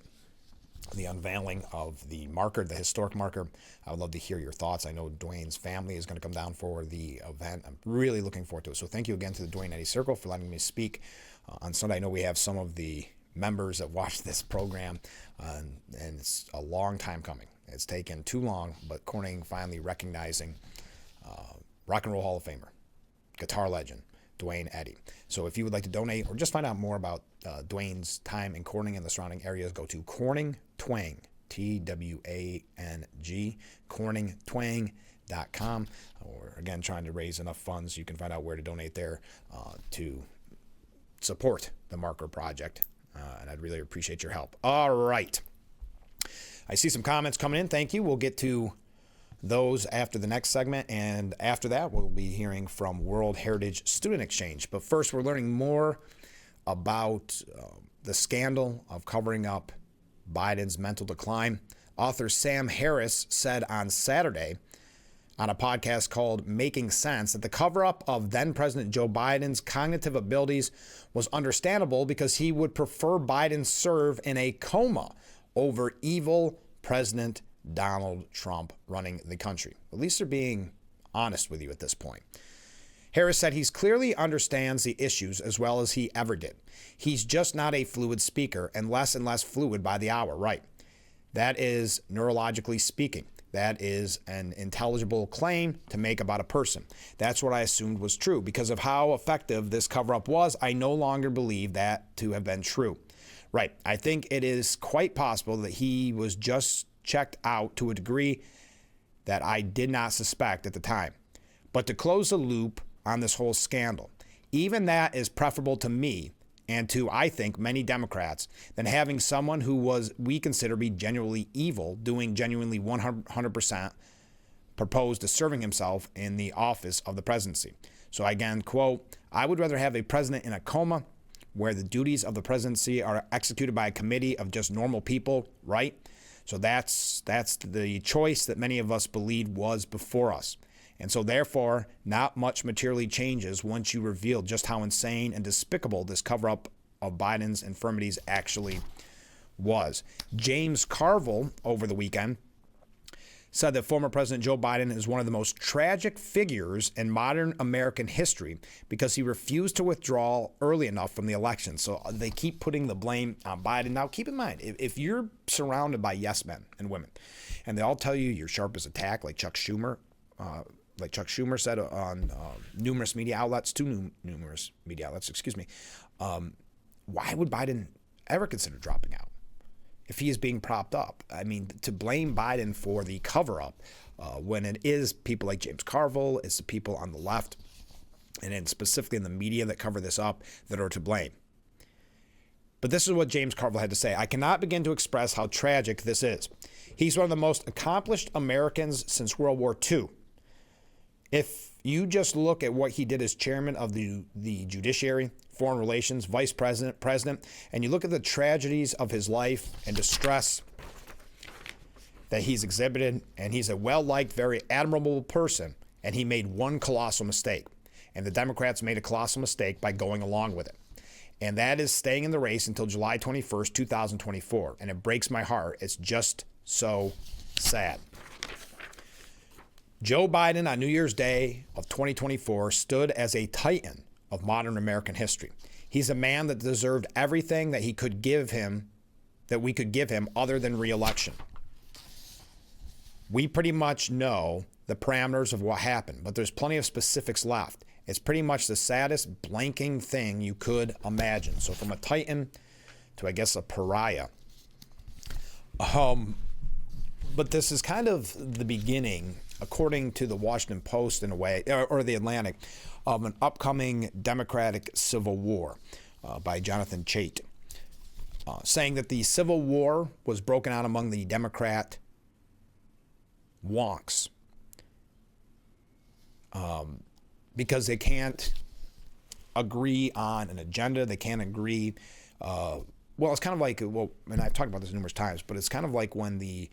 the unveiling of the marker, the historic marker, I would love to hear your thoughts. I know Duane's family is going to come down for the event. I'm really looking forward to it. So thank you again to the Duane Eddy Circle for letting me speak on Sunday. I know we have some of the members that watch this program, and it's a long time coming. It's taken too long, but Corning finally recognizing Rock and Roll Hall of Famer, guitar legend, Duane Eddy. So if you would like to donate or just find out more about Duane's time in Corning and the surrounding areas, go to Corning Twang, Twang, CorningTwang.com. Or again, trying to raise enough funds. You can find out where to donate there to support the Marker Project. And I'd really appreciate your help. All right. I see some comments coming in. Thank you. We'll get to those after the next segment. And after that, we'll be hearing from World Heritage Student Exchange. But first, we're learning more about the scandal of covering up Biden's mental decline. Author Sam Harris said on Saturday on a podcast called Making Sense that the cover-up of then-President Joe Biden's cognitive abilities was understandable because he would prefer Biden serve in a coma over evil President Donald Trump running the country. At least they're being honest with you at this point. Harris said he clearly understands the issues as well as he ever did. He's just not a fluid speaker and less fluid by the hour, right? That is neurologically speaking. That is an intelligible claim to make about a person. That's what I assumed was true. Because of how effective this cover-up was, I no longer believe that to have been true. Right. I think it is quite possible that he was just checked out to a degree that I did not suspect at the time. But to close the loop on this whole scandal, even that is preferable to me and to, I think, many Democrats than having someone who we consider to be genuinely evil doing genuinely 100% proposed to serving himself in the office of the presidency. So again, quote, I would rather have a president in a coma where the duties of the presidency are executed by a committee of just normal people, right? So that's the choice that many of us believed was before us. And so therefore, not much materially changes once you reveal just how insane and despicable this cover-up of Biden's infirmities actually was. James Carville, over the weekend, said that former President Joe Biden is one of the most tragic figures in modern American history because he refused to withdraw early enough from the election. So they keep putting the blame on Biden. Now, keep in mind, if you're surrounded by yes men and women, and they all tell you you're sharp as a tack, like Chuck Schumer said on numerous media outlets, numerous media outlets, why would Biden ever consider dropping out if he is being propped up? I mean, to blame Biden for the cover-up when it is people like James Carville, it's the people on the left, and then specifically in the media that cover this up that are to blame. But this is what James Carville had to say. I cannot begin to express how tragic this is. He's one of the most accomplished Americans since World War II. If you just look at what he did as chairman of the Judiciary, Foreign Relations, Vice President, and you look at the tragedies of his life and distress that he's exhibited, and he's a well-liked, very admirable person, and he made one colossal mistake. And the Democrats made a colossal mistake by going along with it. And that is staying in the race until July 21st, 2024. And it breaks my heart. It's just so sad. Joe Biden on New Year's Day of 2024 stood as a titan of modern American history. He's a man that deserved everything that we could give him other than re-election. We pretty much know the parameters of what happened, but there's plenty of specifics left. It's pretty much the saddest blanking thing you could imagine. So from a titan to, I guess, a pariah. But this is kind of the beginning, according to the Washington Post in a way, or the Atlantic, of an upcoming Democratic civil war by Jonathan Chait, saying that the civil war was broken out among the Democrat wonks because they can't agree on an agenda. They can't agree. Well, it's kind of like, and I've talked about this numerous times, but it's kind of like when the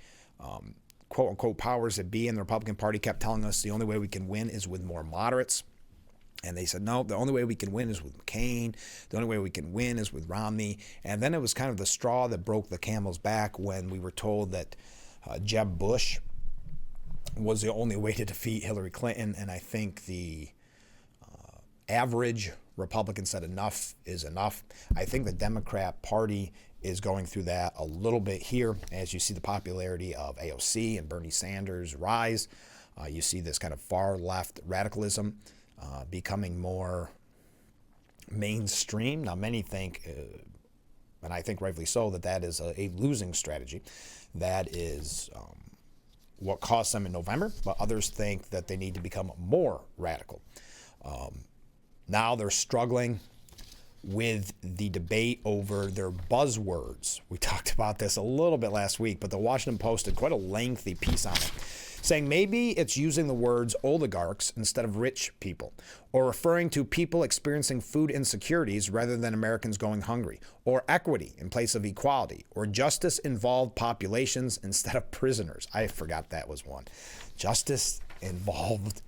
quote unquote powers that be in the Republican Party kept telling us the only way we can win is with more moderates. And they said, no, the only way we can win is with McCain. The only way we can win is with Romney. And then it was kind of the straw that broke the camel's back when we were told that Jeb Bush was the only way to defeat Hillary Clinton. And I think the average Republican said enough is enough. I think the Democrat Party is going through that a little bit here as you see the popularity of AOC and Bernie Sanders rise. You see this kind of far left radicalism becoming more mainstream. Now, many think, and I think rightfully so, that is a losing strategy. That is what cost them in November, but others think that they need to become more radical. Now they're struggling with the debate over their buzzwords. We talked about this a little bit last week, but the Washington Post did quite a lengthy piece on it, saying maybe it's using the words oligarchs instead of rich people, or referring to people experiencing food insecurities rather than Americans going hungry, or equity in place of equality, or justice-involved populations instead of prisoners. I forgot that was one. Justice-involved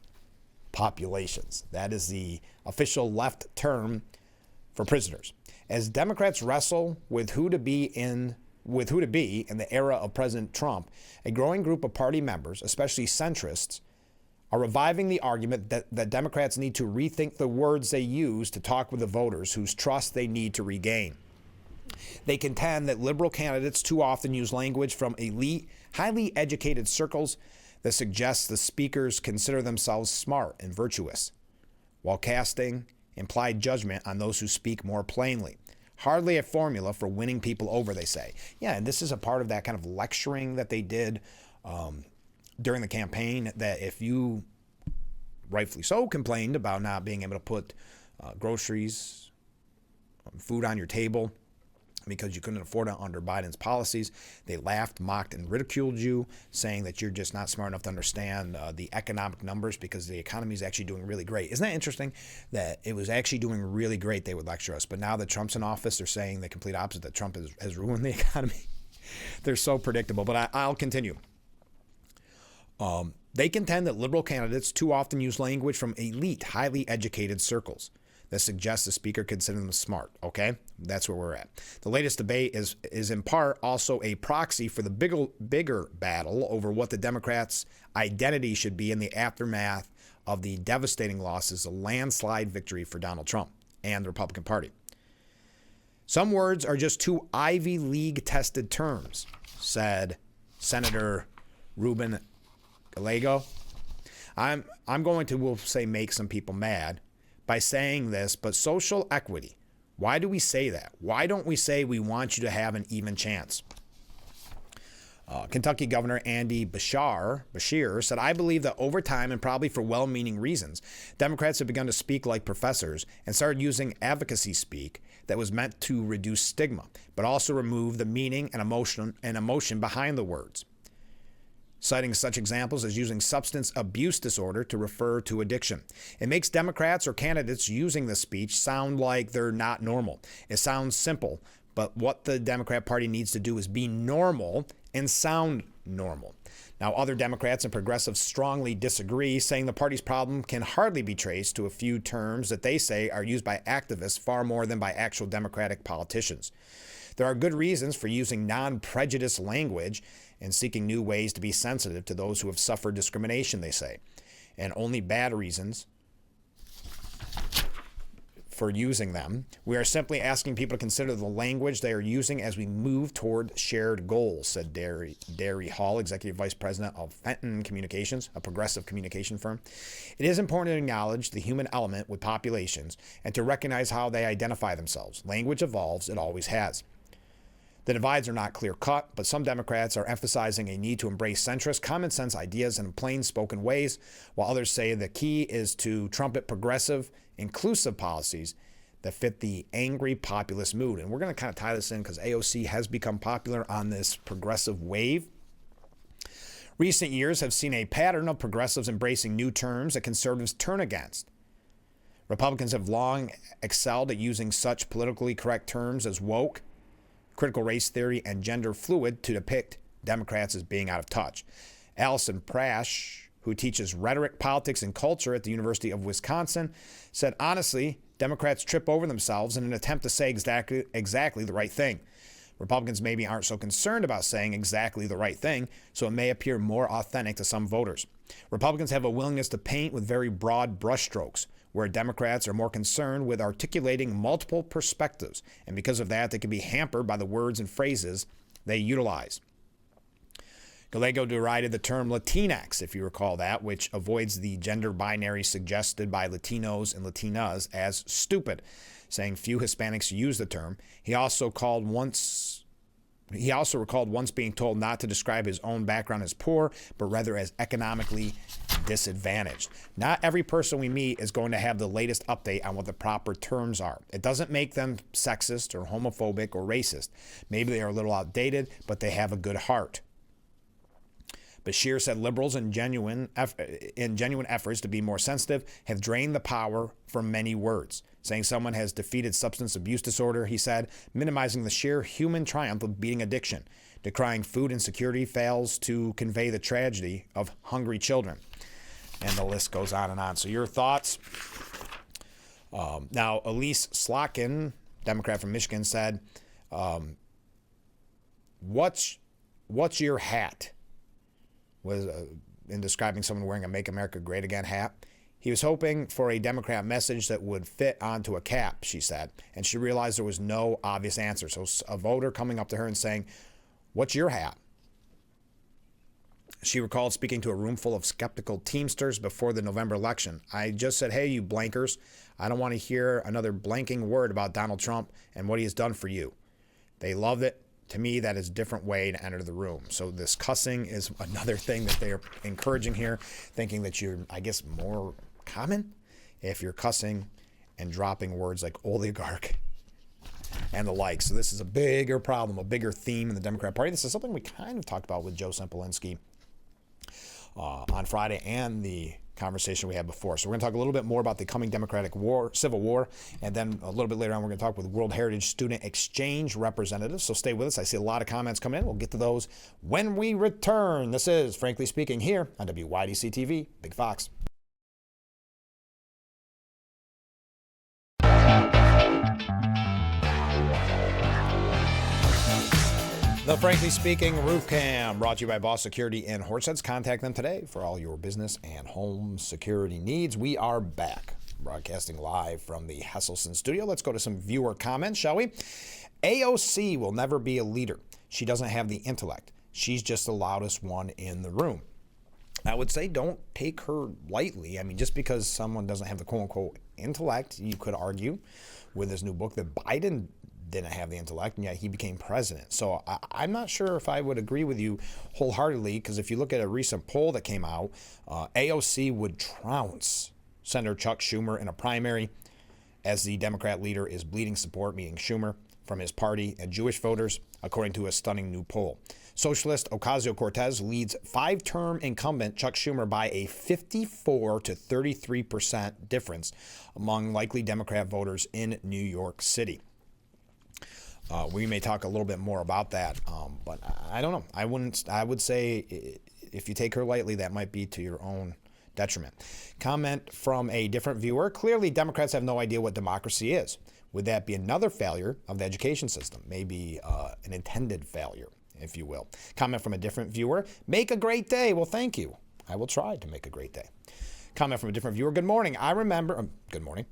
populations. That is the official left term for prisoners. As Democrats wrestle with who to be in the era of President Trump, a growing group of party members, especially centrists, are reviving the argument that Democrats need to rethink the words they use to talk with the voters whose trust they need to regain. They contend that liberal candidates too often use language from elite, highly educated circles that suggests the speakers consider themselves smart and virtuous, while casting implied judgment on those who speak more plainly. Hardly a formula for winning people over, they say. Yeah, and this is a part of that kind of lecturing that they did during the campaign, that if you, rightfully so, complained about not being able to put groceries, food on your table because you couldn't afford it under Biden's policies, they laughed, mocked, and ridiculed you, saying that you're just not smart enough to understand the economic numbers because the economy is actually doing really great. Isn't that interesting that it was actually doing really great, they would lecture us, but now that Trump's in office, they're saying the complete opposite, that Trump has ruined the economy. They're so predictable, but I'll continue. They contend that liberal candidates too often use language from elite, highly educated circles that suggests the speaker considers them smart. Okay, that's where we're at. The latest debate is in part also a proxy for the bigger battle over what the Democrats' identity should be in the aftermath of the devastating losses, a landslide victory for Donald Trump and the Republican Party. Some words are just too Ivy League tested terms, said Senator Ruben Gallego. I'm going to, we'll say, make some people mad by saying this, but social equity, why do we say that? Why don't we say we want you to have an even chance? Kentucky Governor Andy Beshear said, I believe that over time, and probably for well-meaning reasons, Democrats have begun to speak like professors and started using advocacy speak that was meant to reduce stigma, but also remove the meaning and emotion behind the words, citing such examples as using substance abuse disorder to refer to addiction. It makes Democrats or candidates using this speech sound like they're not normal. It sounds simple, but what the Democrat Party needs to do is be normal and sound normal. Now, other Democrats and progressives strongly disagree, saying the party's problem can hardly be traced to a few terms that they say are used by activists far more than by actual Democratic politicians. There are good reasons for using non-prejudice language and seeking new ways to be sensitive to those who have suffered discrimination, they say, and only bad reasons for using them. We are simply asking people to consider the language they are using as we move toward shared goals, said Derry Hall, Executive Vice President of Fenton Communications, a progressive communication firm. It is important to acknowledge the human element with populations and to recognize how they identify themselves. Language evolves, it always has. The divides are not clear-cut, but some Democrats are emphasizing a need to embrace centrist, common-sense ideas in plain-spoken ways, while others say the key is to trumpet progressive, inclusive policies that fit the angry populist mood. And we're going to kind of tie this in because AOC has become popular on this progressive wave. Recent years have seen a pattern of progressives embracing new terms that conservatives turn against. Republicans have long excelled at using such politically correct terms as woke, critical race theory, and gender fluid to depict Democrats as being out of touch. Allison Prash, who teaches rhetoric, politics, and culture at the University of Wisconsin, said, honestly, Democrats trip over themselves in an attempt to say exactly the right thing. Republicans maybe aren't so concerned about saying exactly the right thing, so it may appear more authentic to some voters. Republicans have a willingness to paint with very broad brushstrokes, where Democrats are more concerned with articulating multiple perspectives, and because of that, they can be hampered by the words and phrases they utilize. Gallego derided the term Latinx, if you recall that, which avoids the gender binary suggested by Latinos and Latinas as stupid, saying few Hispanics use the term. He also recalled once being told not to describe his own background as poor, but rather as economically disadvantaged. Not every person we meet is going to have the latest update on what the proper terms are. It doesn't make them sexist or homophobic or racist. Maybe they are a little outdated, but they have a good heart. Bashir said liberals in genuine efforts to be more sensitive have drained the power from many words. Saying someone has defeated substance abuse disorder, he said, minimizing the sheer human triumph of beating addiction. Decrying food insecurity fails to convey the tragedy of hungry children. And the list goes on and on. So your thoughts? Now, Elise Slotkin, Democrat from Michigan, said, what's your hat? Was in describing someone wearing a Make America Great Again hat. He was hoping for a Democrat message that would fit onto a cap, she said, and she realized there was no obvious answer. So a voter coming up to her and saying, what's your hat? She recalled speaking to a room full of skeptical Teamsters before the November election. I just said, hey, you blankers, I don't want to hear another blanking word about Donald Trump and what he has done for you. They loved it. To me, that is a different way to enter the room. So this cussing is another thing that they're encouraging here, thinking that you're, I guess, more common if you're cussing and dropping words like oligarch and the like. So this is a bigger problem, a bigger theme in the Democrat Party. This is something we kind of talked about with Joe Sempolinski on Friday and the conversation we had before. So we're going to talk a little bit more about the coming Democratic Civil War, and then a little bit later on we're going to talk with World Heritage Student Exchange representatives. So stay with us. I see a lot of comments coming in. We'll get to those when we return. This is Frankly Speaking here on WYDC TV, Big Fox. The Frankly Speaking Roof Cam, brought to you by Boss Security in Horseheads. Contact them today for all your business and home security needs. We are back, broadcasting live from the Hesselson studio. Let's go to some viewer comments, shall we? AOC will never be a leader. She doesn't have the intellect. She's just the loudest one in the room. I would say don't take her lightly. I mean, just because someone doesn't have the quote-unquote intellect, you could argue with this new book that Biden didn't have the intellect, and yet he became president. So I'm not sure if I would agree with you wholeheartedly, because if you look at a recent poll that came out, AOC would trounce Senator Chuck Schumer in a primary, as the Democrat leader is bleeding support, meaning Schumer, from his party and Jewish voters, according to a stunning new poll. Socialist Ocasio-Cortez leads five-term incumbent Chuck Schumer by a 54 to 33% difference among likely Democrat voters in New York City. We may talk a little bit more about that, but I don't know. I would say if you take her lightly, that might be to your own detriment. Comment from a different viewer. Clearly, Democrats have no idea what democracy is. Would that be another failure of the education system? Maybe an intended failure, if you will. Comment from a different viewer. Make a great day. Well, thank you. I will try to make a great day. Comment from a different viewer. Good morning. Good morning.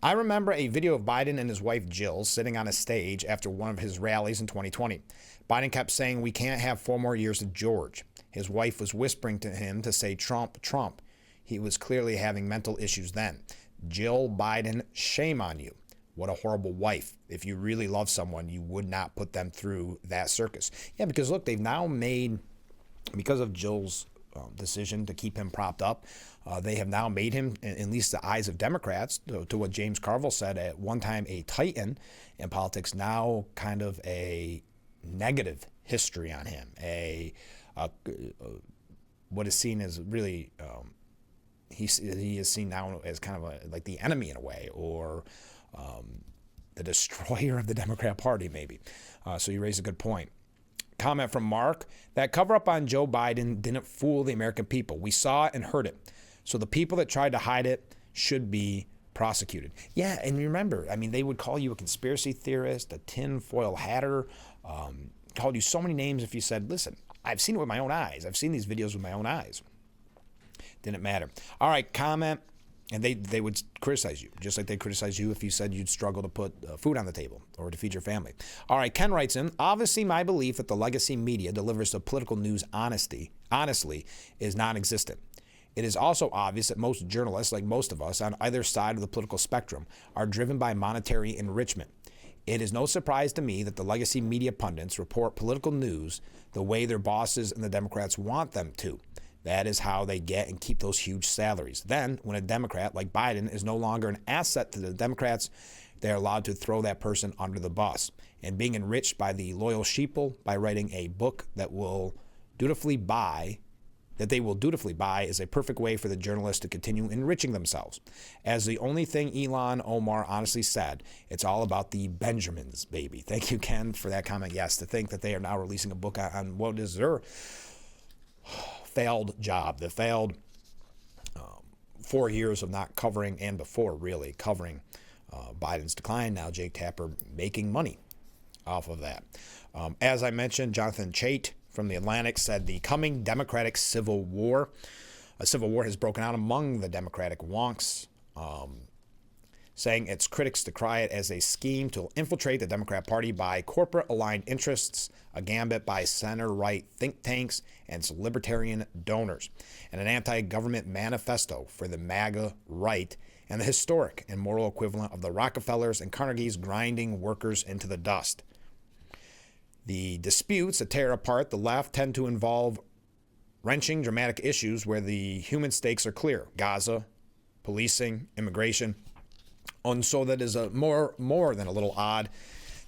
I remember a video of Biden and his wife Jill sitting on a stage after one of his rallies in 2020. Biden kept saying, we can't have 4 more years of George. His wife was whispering to him to say Trump, Trump. He was clearly having mental issues then. Jill Biden, shame on you. What a horrible wife. If you really love someone, you would not put them through that circus. Yeah, because look, they've now made, because of Jill's decision to keep him propped up, they have now made him, in at least the eyes of Democrats, to what James Carville said at one time a titan in politics, now kind of a negative history on him, a what is seen as really he is seen now as kind of like the enemy in a way, or the destroyer of the Democrat Party, maybe. So you raise a good point. Comment from Mark: that cover-up on Joe Biden didn't fool the American people. We saw it and heard it. So the people that tried to hide it should be prosecuted. Yeah, and remember, I mean, they would call you a conspiracy theorist, a tinfoil hatter, called you so many names if you said, listen, I've seen it with my own eyes. I've seen these videos with my own eyes. Didn't matter. All right, comment. And they would criticize you, just like they criticize you if you said you'd struggle to put food on the table or to feed your family. All right, Ken writes in, obviously my belief that the legacy media delivers the political news honestly, is non-existent. It is also obvious that most journalists, like most of us on either side of the political spectrum, are driven by monetary enrichment. It is no surprise to me that the legacy media pundits report political news the way their bosses and the Democrats want them to. That is how they get and keep those huge salaries. Then, when a Democrat like Biden is no longer an asset to the Democrats, they are allowed to throw that person under the bus. And being enriched by the loyal sheeple by writing a book that they will dutifully buy is a perfect way for the journalists to continue enriching themselves. As the only thing Ilhan Omar honestly said, it's all about the Benjamins, baby. Thank you, Ken, for that comment. Yes, to think that they are now releasing a book on what is their failed job, the failed 4 years of not covering, and before really covering Biden's decline. Now Jake Tapper making money off of that. As I mentioned, Jonathan Chait from The Atlantic said the coming Democratic civil war, a civil war has broken out among the Democratic wonks, saying its critics decry it as a scheme to infiltrate the Democrat Party by corporate-aligned interests, a gambit by center-right think tanks and libertarian donors, and an anti-government manifesto for the MAGA right and the historic and moral equivalent of the Rockefellers and Carnegies grinding workers into the dust. The disputes that tear apart the left tend to involve wrenching, dramatic issues where the human stakes are clear: Gaza, policing, immigration. And so that is more than a little odd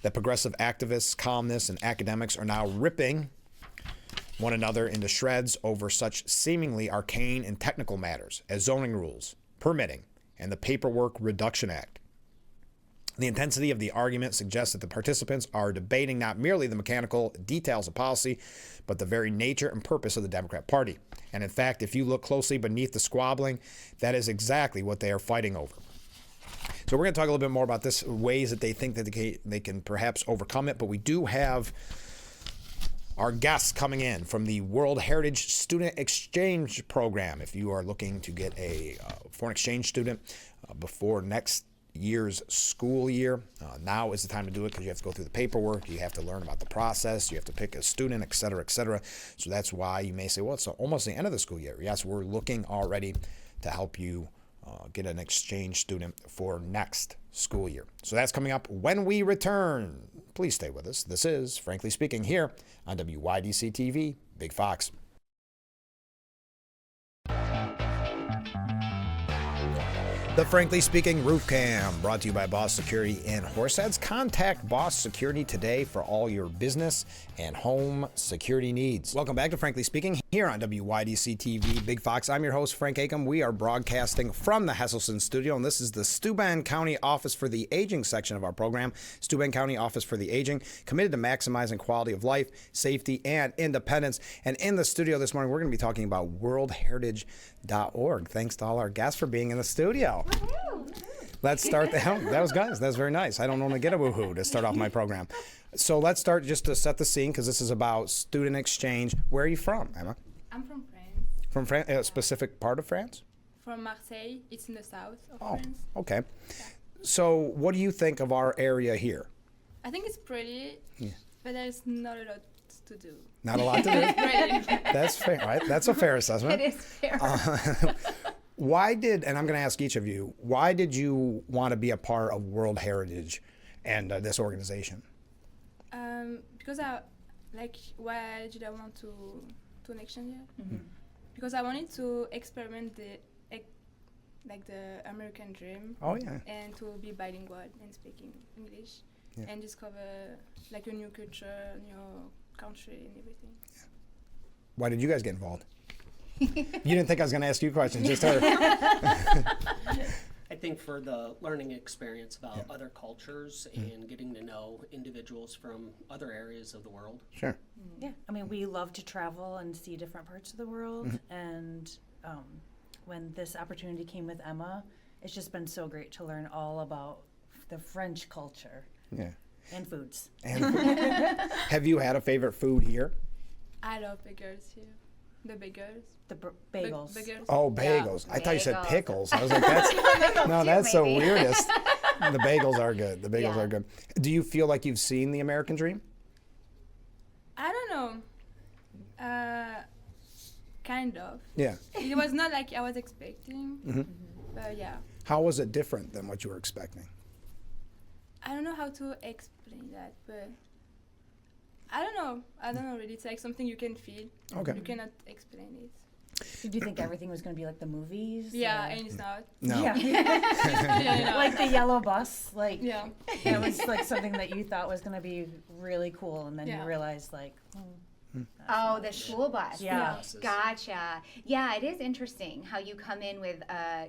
that progressive activists, columnists, and academics are now ripping one another into shreds over such seemingly arcane and technical matters as zoning rules, permitting, and the Paperwork Reduction Act. The intensity of the argument suggests that the participants are debating not merely the mechanical details of policy, but the very nature and purpose of the Democrat Party. And in fact, if you look closely beneath the squabbling, that is exactly what they are fighting over. So we're going to talk a little bit more about this, ways that they think that they can perhaps overcome it. But we do have our guests coming in from the World Heritage Student Exchange Program. If you are looking to get a foreign exchange student before next year's school year, now is the time to do it, because you have to go through the paperwork, you have to learn about the process, you have to pick a student, et cetera, et cetera. So that's why you may say, well, it's almost the end of the school year. Yes, we're looking already to help you get an exchange student for next school year. So that's coming up when we return. Please stay with us. This is Frankly Speaking here on WYDC TV, Big Fox. The Frankly Speaking Roof Cam, brought to you by Boss Security in Horseheads. Contact Boss Security today for all your business and home security needs. Welcome back to Frankly Speaking here on WYDC TV, Big Fox. I'm your host, Frank Acom. We are broadcasting from the Hesselson Studio, and this is the Steuben County Office for the Aging section of our program. Steuben County Office for the Aging, committed to maximizing quality of life, safety, and independence. And in the studio this morning, we're going to be talking about worldheritage.org. Thanks to all our guests for being in the studio. Let's start. That was guys. That was very nice. I don't normally get a woohoo to start off my program. So let's start just to set the scene, because this is about student exchange. Where are you from, Emma? I'm from France. From France? A specific part of France? From Marseille. It's in the south of France. Okay. Yeah. So what do you think of our area here? I think it's pretty, but there's not a lot to do. Not a lot to do? That's fair, right? That's a fair assessment. It is fair. Why did, and I'm going to ask each of you, why did you want to be a part of World Heritage and this organization? Because why did I want to an exchange year? Mm-hmm. Because I wanted to experiment the American dream. Oh, yeah. And to be bilingual and speaking English, and discover like a new culture, new country and everything. Yeah. Why did you guys get involved? You didn't think I was going to ask you questions, just her. I think for the learning experience about other cultures and getting to know individuals from other areas of the world. Sure. Yeah, I mean, we love to travel and see different parts of the world. And when this opportunity came with Emma, it's just been so great to learn all about the French culture Yeah. and foods. And have you had a favorite food here? I love bagels here. The bagels. The bagels. Bagels. Oh, Yeah. bagels. I thought you said Bagels. pickles. I was like, that's no, too, that's the maybe. weirdest. The bagels are good. The bagels Yeah. are good. Do you feel like you've seen the American Dream? I don't know. Kind of. Yeah. It was not like I was expecting. But yeah. How was it different than what you were expecting? I don't know how to explain that, but I don't know. I don't know really. It's like something you can feel. Okay. You cannot explain it. Did you think everything was going to be like the movies? Yeah, or- and it's not. No. Yeah. Yeah, Like the yellow bus. Like, yeah. it was like something that you thought was going to be really cool. And then Yeah. you realized, like, Oh, the school bus. Yeah. Gotcha. Yeah, it is interesting how you come in with a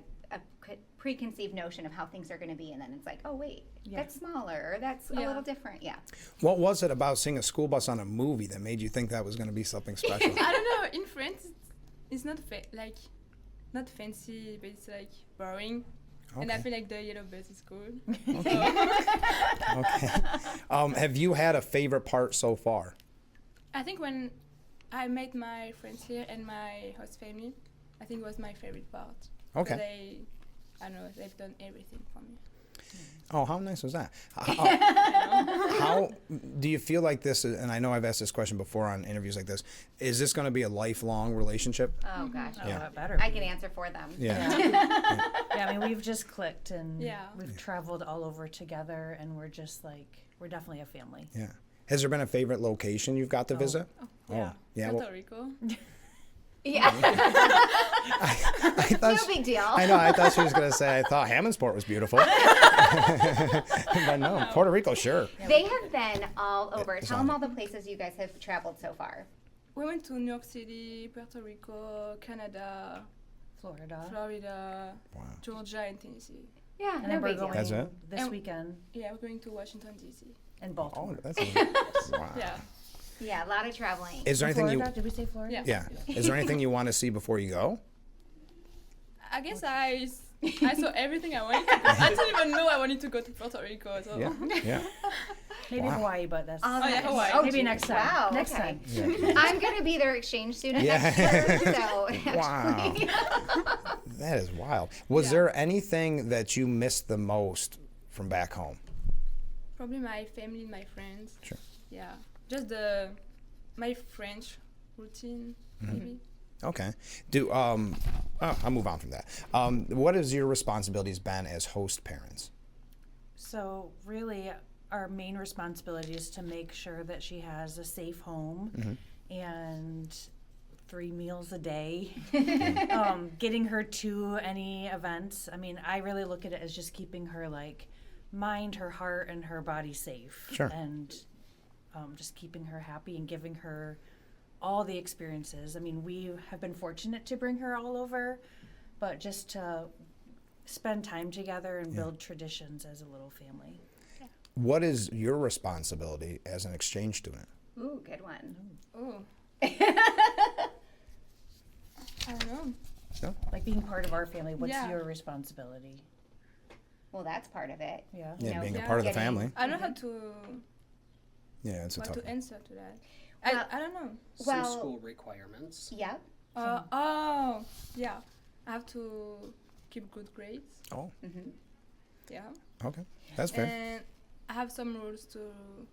preconceived notion of how things are going to be, and then it's like, oh wait, Yeah. that's smaller, or that's a Yeah. little different. Yeah. What was it about seeing a school bus on a movie that made you think that was going to be something special? I don't know. In France, it's not like not fancy, but it's like boring. And I Okay. feel like the yellow bus is cool. Okay. Have you had a favorite part so far? I think when I met my friends here and my host family, I think it was my favorite part. Okay. I don't know, they've done everything for me. Oh, how nice was that? I know. How do you feel like this is, and I know I've asked this question before on interviews like this, is this going to be a lifelong relationship? Oh gosh. oh, Yeah. it better I be. can answer for them. Yeah. Yeah, I mean, we've just clicked and Yeah. we've traveled all over together, and we're just like, we're definitely a family. Yeah. Has there been a favorite location you've got to visit? Yeah. Yeah. Puerto Rico. Yeah. I thought No big deal. I know. I thought she was going to say, I thought Hammondsport was beautiful. But no, Puerto Rico, sure. They have been all over. It's Tell on them it. all the places you guys have traveled so far. We went to New York City, Puerto Rico, Canada, Florida. Florida, Wow. Georgia, and Tennessee. Yeah, And no then we're big deal. going That's it? this And- weekend Yeah, we're going to Washington, D.C. in Oh, Baltimore. that's wow. Yeah. Yeah, a lot of traveling. Is there anything Florida? you? Did we say Florida? Yeah. Yeah. Is there anything you want to see before you go? I guess I saw everything I wanted to go. I didn't even know I wanted to go to Puerto Rico. So. Yeah. Yeah. Maybe Wow. Hawaii, but that's Oh, yeah, Hawaii. Oh, maybe geez. next time. Wow. Next okay. time. Yeah. I'm going to be their exchange student Yeah. next year, so Wow. actually. That is wild. Was Yeah. there anything that you missed the most from back home? Probably my family and my friends. Sure. Yeah. Just my French routine, maybe. Okay. I'll move on from that. What has your responsibilities been as host parents? So really, our main responsibility is to make sure that she has a safe home and 3 meals a day. Getting her to any events. I mean, I really look at it as just keeping her like mind, her heart, and her body safe. Sure. And just keeping her happy and giving her all the experiences. I mean, we have been fortunate to bring her all over, but just to spend time together and build traditions as a little family. What is your responsibility as an exchange student? Ooh, good one. Oh. I don't know. No? Like being part of our family, what's Yeah. your responsibility? Well, that's part of it. Yeah. Yeah, know, being a yeah. part of the getting- family. I don't know how to Yeah, it's a what tough to one. answer to that. Well- I don't know. Some Well- school requirements. Yep. Oh, yeah. I have to keep good grades. Oh, Yeah. okay. That's fair. And I have some rules to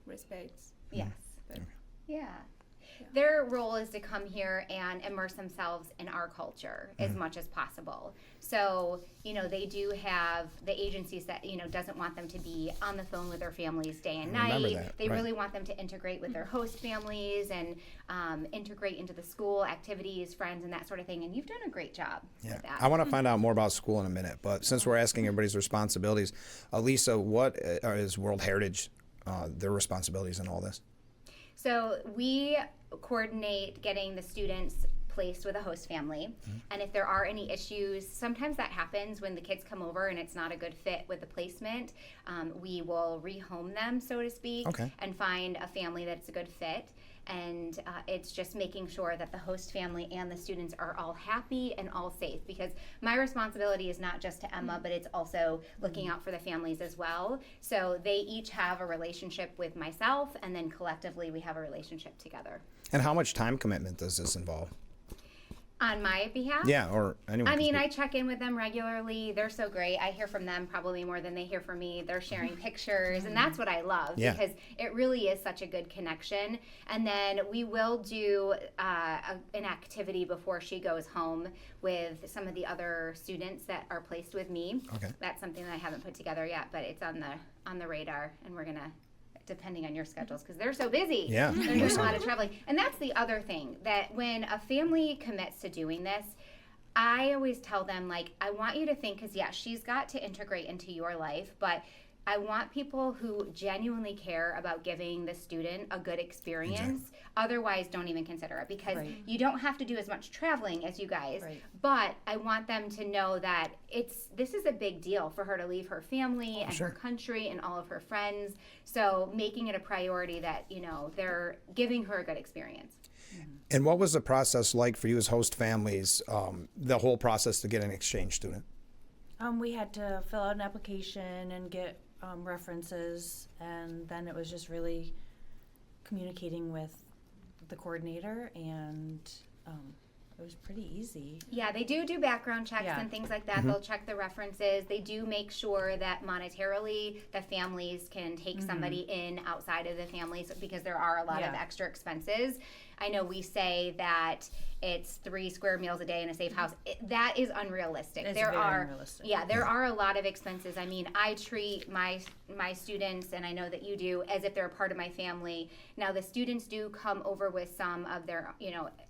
respect. Yes. But Yeah. Their role is to come here and immerse themselves in our culture as much as possible. So, they do have the agencies that, doesn't want them to be on the phone with their families day and I remember night. that, They right. really want them to integrate with their host families and integrate into the school activities, friends, and that sort of thing. And you've done a great job Yeah. with that. I want to find out more about school in a minute, but since we're asking everybody's responsibilities, Elisa, what is World Heritage, their responsibilities in all this? So we coordinate getting the students placed with a host family. And if there are any issues, sometimes that happens when the kids come over and it's not a good fit with the placement. We will rehome them, so to speak, Okay. and find a family that's a good fit. And it's just making sure that the host family and the students are all happy and all safe, because my responsibility is not just to Emma, but it's also looking out for the families as well. So they each have a relationship with myself, and then collectively we have a relationship together. And how much time commitment does this involve? On my behalf? Yeah, or anyone. I can mean, speak. I check in with them regularly. They're so great. I hear from them probably more than they hear from me. They're sharing pictures, and that's what I love, Yeah. because it really is such a good connection. And then we will do an activity before she goes home with some of the other students that are placed with me. Okay. That's something that I haven't put together yet, but it's on the radar, and we're gonna, depending on your schedules, because they're so busy. Yeah. They're doing a lot of traveling. And that's the other thing, that when a family commits to doing this, I always tell them, like, I want you to think, because yeah, she's got to integrate into your life, but I want people who genuinely care about giving the student a good experience. Otherwise, don't even consider it, because Right. you don't have to do as much traveling as you guys. Right. But I want them to know that this is a big deal for her to leave her family and Sure. her country and all of her friends. So making it a priority that, they're giving her a good experience. And what was the process like for you as host families, the whole process to get an exchange student? We had to fill out an application and get references, and then it was just really communicating with the coordinator, and it was pretty easy. Yeah, they do background checks Yeah. and things like that. They'll check the references. They do make sure that monetarily the families can take somebody in outside of the families, because there are a lot of Yeah. extra expenses. I know we say that it's 3 square meals a day in a safe house. That is unrealistic. It's there very are unrealistic. Yeah, there are a lot of expenses. I mean, I treat my students, and I know that you do, as if they're a part of my family. Now, the students do come over with some of their,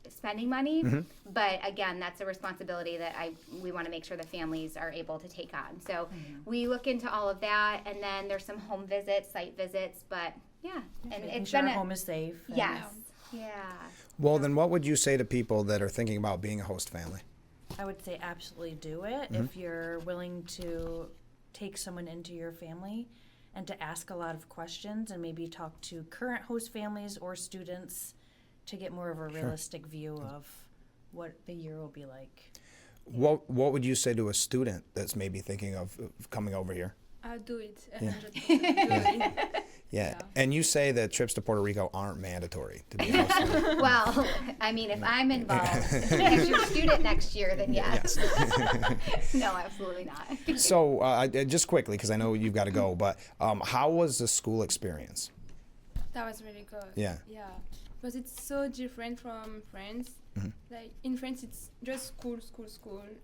spending money, but again, that's a responsibility that we want to make sure the families are able to take on. So we look into all of that, and then there's some home visits, site visits, but yeah, and Making it's sure been our home is safe. and- yes, yeah. Well, then what would you say to people that are thinking about being a host family? I would say absolutely do it if you're willing to take someone into your family and to ask a lot of questions, and maybe talk to current host families or students to get more of a realistic view of what the year will be like. What would you say to a student that's maybe thinking of coming over here? I'll do it. Yeah. 100%. Do it. Yeah. Yeah. And you say that trips to Puerto Rico aren't mandatory to be a host family. Well, I mean, if I'm involved as your student next year, then yes. No, absolutely not. So just quickly, because I know you've got to go, but how was the school experience? That was really good. Yeah. Yeah. Because it's so different from France. Like in France, it's just school,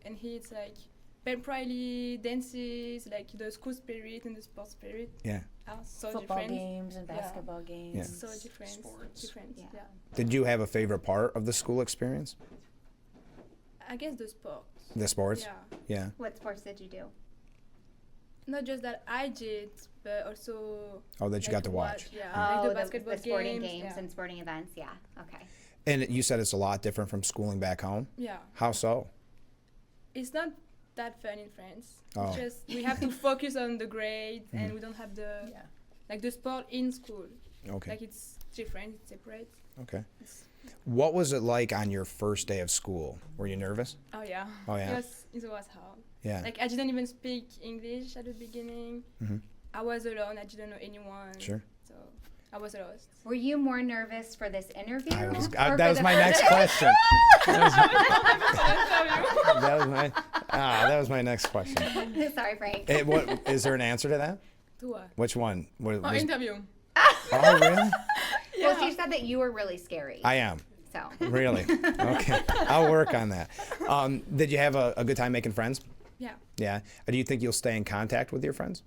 and here it's like pep rally, dances, like the school spirit and the sports spirit Yeah. are so Football different. games and Yeah. basketball games. Yeah. So different. Sports. Different. Yeah. Yeah. Did you have a favorite part of the school experience? I guess the sports. The sports? Yeah. Yeah. What sports did you do? Not just that I did, but also. Oh, that you got to watch. Yeah. Like the basketball the sporting games. games and sporting events. Yeah. Okay. And you said it's a lot different from schooling back home. Yeah. How so? It's not that fun in France. Oh. It's just we have to focus on the grades, and we don't have the Yeah. like the sport in school. Okay. Like it's different, it's separate. Okay. What was it like on your first day of school? Were you nervous? Oh yeah. Oh, yeah. It was hard. Yeah. Like I didn't even speak English at the beginning. I was alone. I didn't know anyone. Sure. So I was lost. Were you more nervous for this interview? or for that was the my first- next question. That was my next question. Sorry, Frank. What is there an answer to that? To what? Which one? Oh, interview. Oh, really? Well, she said that you were really scary. I am. So. Really? Okay. I'll work on that. Did you have a good time making friends? Yeah. Yeah. Do you think you'll stay in contact with your friends?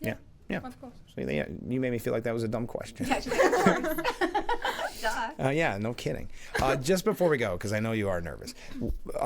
Yeah. Yeah. Of course. So you made me feel like that was a dumb question. Yeah, she said, of course. Duh. Yeah, no kidding. Just before we go, because I know you are nervous,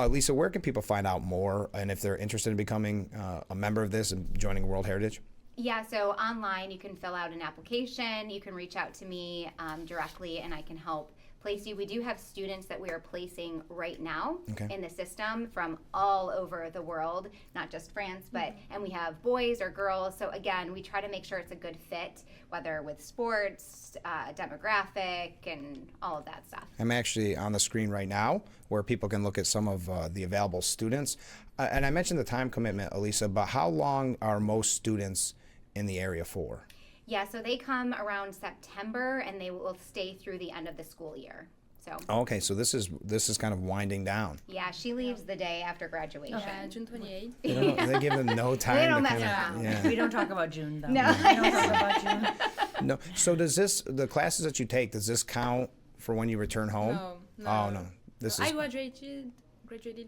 Lisa, where can people find out more, and if they're interested in becoming a member of this and joining World Heritage? Yeah, so online you can fill out an application. You can reach out to me directly, and I can help place you. We do have students that we are placing right now Okay. in the system from all over the world, not just France, but, and we have boys or girls. So again, we try to make sure it's a good fit, whether with sports, demographic, and all of that stuff. I'm actually on the screen right now where people can look at some of the available students. And I mentioned the time commitment, Elisa, but how long are most students in the area for? Yeah, so they come around September and they will stay through the end of the school year. So Okay, so this is kind of winding down. yeah, she leaves the day after graduation. June 28th. They give them no time They to don't kind mess of, around. yeah. We don't talk about June, though. No. We don't talk about June. No. So does the classes that you take, does this count for when you return home? No. Oh, no. This I is, graduated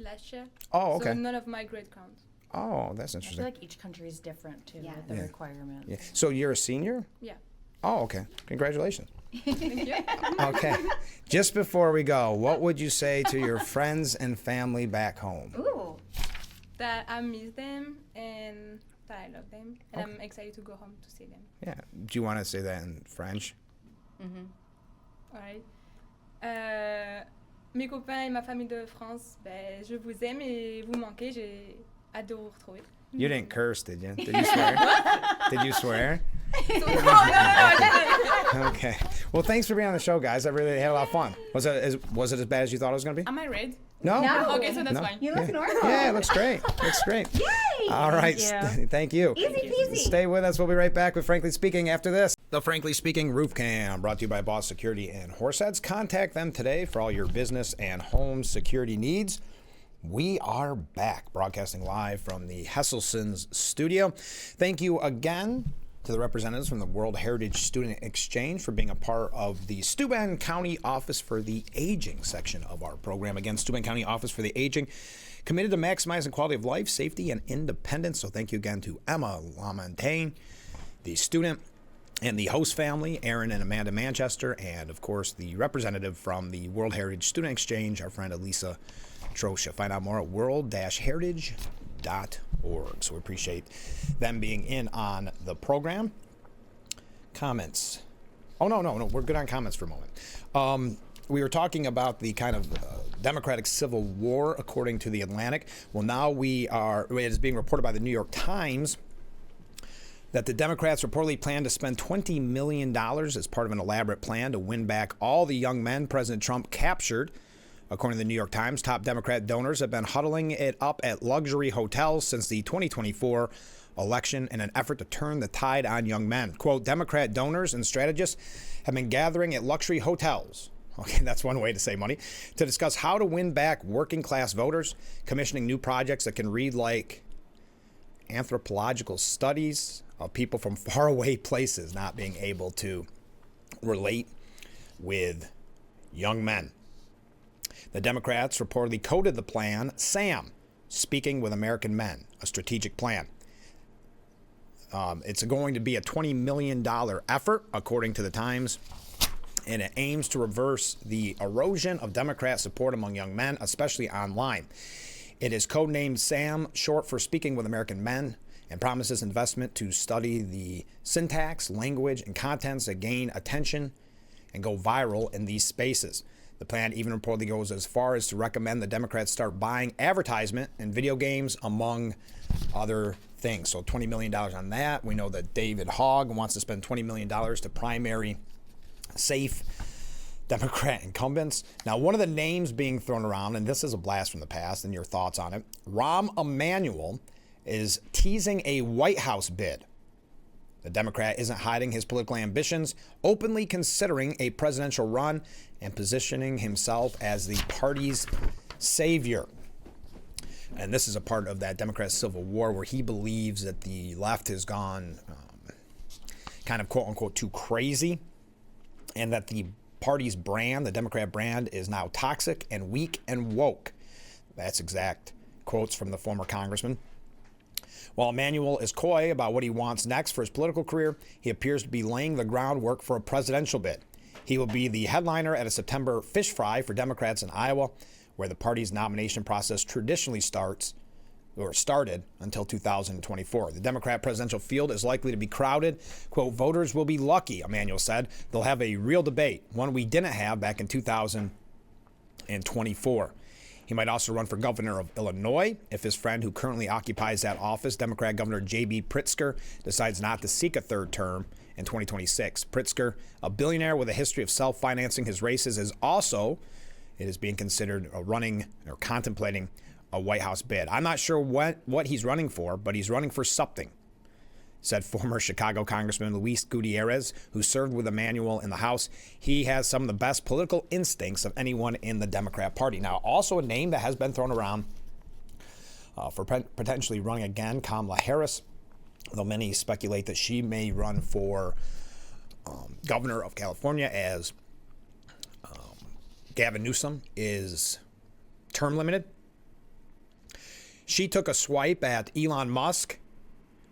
last year. oh, okay. So none of my grade count. Oh, that's I feel interesting. like each country is different, too, Yeah. with the Yeah. requirements. Yeah. So you're a senior? Yeah. Oh, okay. Congratulations. Thank you. Okay. Just before we go, what would you say to your friends and family back home? Ooh. That I miss them and that I love them. And I'm excited to go home to see them. Yeah. Do you want to say that in French? Alright. Mes copains et ma famille de France, ben, je vous aime et vous manquez. J'ai hâte de vous retrouver. You didn't curse, did you? Did you swear? Did you swear? Okay. Well, thanks for being on the show, guys. I really had a lot of fun. Was it as bad as you thought it was going to be? Am I red? No. No. Okay, so that's No. fine. You look normal. Yeah, it looks great. Looks great. Yay! All right. you. Thank you. Easy peasy. Stay with us. We'll be right back with Frankly Speaking after this. The Frankly Speaking Roof Cam, brought to you by Boss Security and Horseheads. Contact them today for all your business and home security needs. We are back, broadcasting live from the Hesselson's studio. Thank you again to the representatives from the World Heritage Student Exchange for being a part of the Steuben County Office for the Aging section of our program. Again, Steuben County Office for the Aging, committed to maximizing quality of life, safety, and independence. So thank you again to Emma Lamontagne, the student, and the host family, Aaron and Amanda Manchester, and of course the representative from the World Heritage Student Exchange, our friend Elisa Trosha. Find out more at world-heritage.org. So we appreciate them being in on the program. Comments? Oh, no. We're good on comments for a moment. We were talking about the kind of Democratic Civil War, according to The Atlantic. Well, now it is being reported by the New York Times that the Democrats reportedly plan to spend $20 million as part of an elaborate plan to win back all the young men President Trump captured. According to the New York Times, top Democrat donors have been huddling it up at luxury hotels since the 2024 election in an effort to turn the tide on young men. Quote, Democrat donors and strategists have been gathering at luxury hotels. Okay, that's one way to say money. To discuss how to win back working class voters, commissioning new projects that can read like anthropological studies of people from faraway places not being able to relate with young men. The Democrats reportedly coded the plan SAM, Speaking with American Men, a strategic plan. It's going to be a $20 million effort, according to the Times, and it aims to reverse the erosion of Democrat support among young men, especially online. It is codenamed SAM, short for Speaking with American Men, and promises investment to study the syntax, language, and contents that gain attention and go viral in these spaces. The plan even reportedly goes as far as to recommend the Democrats start buying advertisement in video games, among other things. So $20 million on that. We know that David Hogg wants to spend $20 million to primary safe Democrat incumbents. Now, one of the names being thrown around, and this is a blast from the past, and your thoughts on it, Rahm Emanuel is teasing a White House bid. The Democrat isn't hiding his political ambitions, openly considering a presidential run and positioning himself as the party's savior. And this is a part of that Democrat Civil War where he believes that the left has gone kind of quote-unquote too crazy, and that the party's brand, the Democrat brand, is now toxic and weak and woke. That's exact quotes from the former congressman. While Emanuel is coy about what he wants next for his political career, he appears to be laying the groundwork for a presidential bid. He will be the headliner at a September fish fry for Democrats in Iowa, where the party's nomination process traditionally starts or started until 2024. The Democrat presidential field is likely to be crowded. Quote, voters will be lucky, Emanuel said. They'll have a real debate, one we didn't have back in 2024. He might also run for governor of Illinois if his friend who currently occupies that office, Democrat Governor J.B. Pritzker, decides not to seek a third term in 2026. Pritzker, a billionaire with a history of self-financing his races, it is being considered running or contemplating a White House bid. I'm not sure what he's running for, but he's running for something, said former Chicago Congressman Luis Gutierrez, who served with Emanuel in the House. He has some of the best political instincts of anyone in the Democrat Party. Now, also a name that has been thrown around for potentially running again, Kamala Harris, though many speculate that she may run for governor of California as Gavin Newsom is term limited. She took a swipe at Elon Musk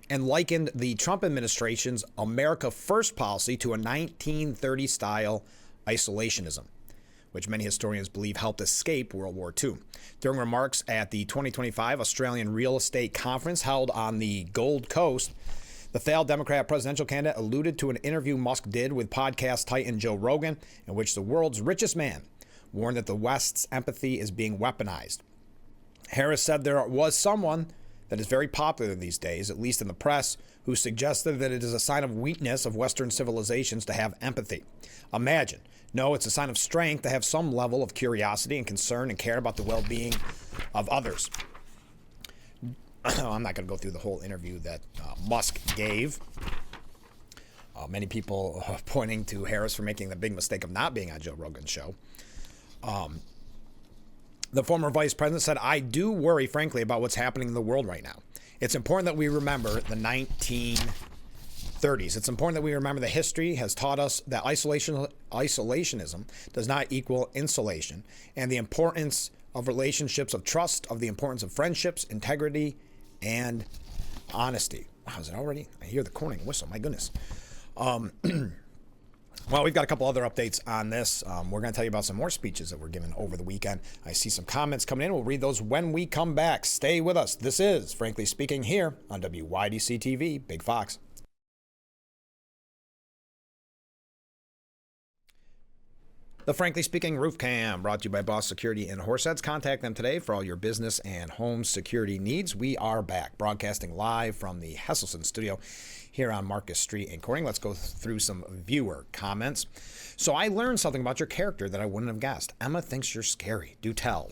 and likened the Trump administration's America First policy to a 1930-style isolationism, which many historians believe helped escape World War II. During remarks at the 2025 Australian Real Estate Conference held on the Gold Coast, the failed Democrat presidential candidate alluded to an interview Musk did with podcast titan Joe Rogan, in which the world's richest man warned that the West's empathy is being weaponized. Harris said there was someone that is very popular these days, at least in the press, who suggested that it is a sign of weakness of Western civilizations to have empathy. Imagine. No, it's a sign of strength to have some level of curiosity and concern and care about the well-being of others. I'm not going to go through the whole interview that Musk gave. Many people pointing to Harris for making the big mistake of not being on Joe Rogan's show. The former vice president said, I do worry, frankly, about what's happening in the world right now. It's important that we remember the 1930s. It's important that we remember that history has taught us that isolationism does not equal insulation, and the importance of relationships of trust, of the importance of friendships, integrity, and honesty. Wow, is it already? I hear the corning whistle. My goodness. Well, we've got a couple other updates on this. We're going to tell you about some more speeches that were given over the weekend. I see some comments coming in. We'll read those when we come back. Stay with us. This is Frankly Speaking here on WYDC TV, Big Fox. The Frankly Speaking Roof Cam, brought to you by Boss Security in Horseheads. Contact them today for all your business and home security needs. We are back, broadcasting live from the Hesselson studio here on Marcus Street in Corning. Let's go through some viewer comments. So I learned something about your character that I wouldn't have guessed. Emma thinks you're scary. Do tell.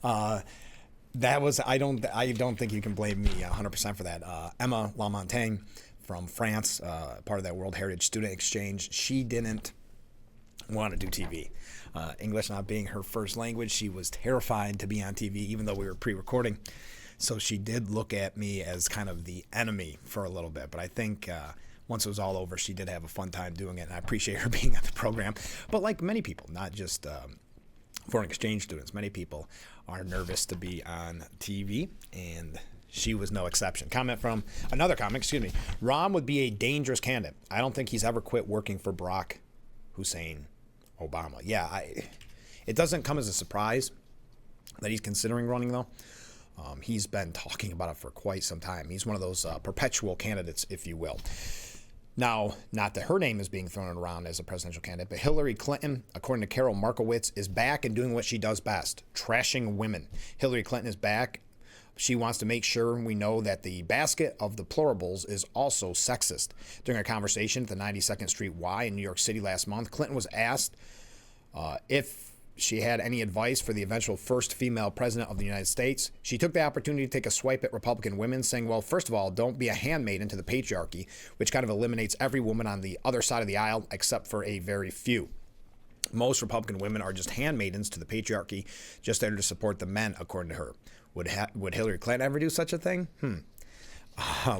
That was, I don't think you can blame me 100% for that. Emma Lamontagne from France, part of that World Heritage Student Exchange, she didn't want to do TV. English not being her first language, she was terrified to be on TV, even though we were pre-recording. So she did look at me as kind of the enemy for a little bit. But I think once it was all over, she did have a fun time doing it, and I appreciate her being on the program. But like many people, not just foreign exchange students, many people are nervous to be on TV, and she was no exception. Another comment, Rahm would be a dangerous candidate. I don't think he's ever quit working for Barack Hussein Obama. Yeah, it doesn't come as a surprise that he's considering running, though. He's been talking about it for quite some time. He's one of those perpetual candidates, if you will. Now, not that her name is being thrown around as a presidential candidate, but Hillary Clinton, according to Carol Markowitz, is back and doing what she does best, trashing women. Hillary Clinton is back. She wants to make sure we know that the basket of the plurables is also sexist. During a conversation at the 92nd Street Y in New York City last month, Clinton was asked if she had any advice for the eventual first female president of the United States. She took the opportunity to take a swipe at Republican women, saying, well, first of all, don't be a handmaiden to the patriarchy, which kind of eliminates every woman on the other side of the aisle except for a very few. Most Republican women are just handmaidens to the patriarchy, just there to support the men, according to her. Would Hillary Clinton ever do such a thing?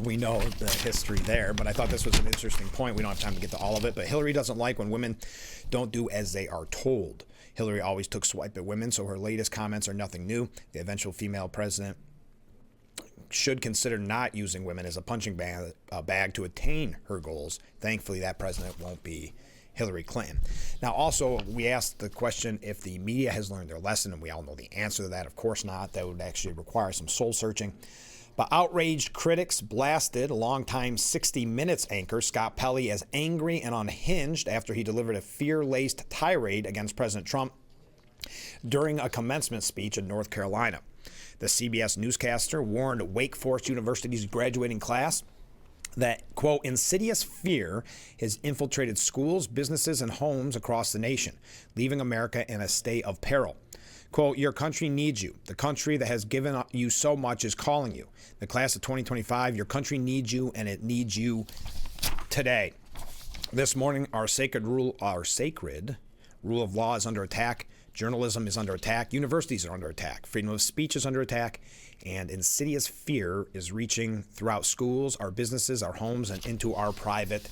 We know the history there, but I thought this was an interesting point. We don't have time to get to all of it, but Hillary doesn't like when women don't do as they are told. Hillary always took swipe at women, so her latest comments are nothing new. The eventual female president should consider not using women as a punching bag to attain her goals. Thankfully, that president won't be Hillary Clinton. Now, also, we asked the question if the media has learned their lesson, and we all know the answer to that. Of course not. That would actually require some soul searching. But outraged critics blasted longtime 60 Minutes anchor Scott Pelley as angry and unhinged after he delivered a fear-laced tirade against President Trump during a commencement speech in North Carolina. The CBS newscaster warned Wake Forest University's graduating class that, quote, insidious fear has infiltrated schools, businesses, and homes across the nation, leaving America in a state of peril. Quote, your country needs you. The country that has given you so much is calling you. The class of 2025, your country needs you, and it needs you today. This morning, our sacred rule of law is under attack. Journalism is under attack. Universities are under attack. Freedom of speech is under attack. And insidious fear is reaching throughout schools, our businesses, our homes, and into our private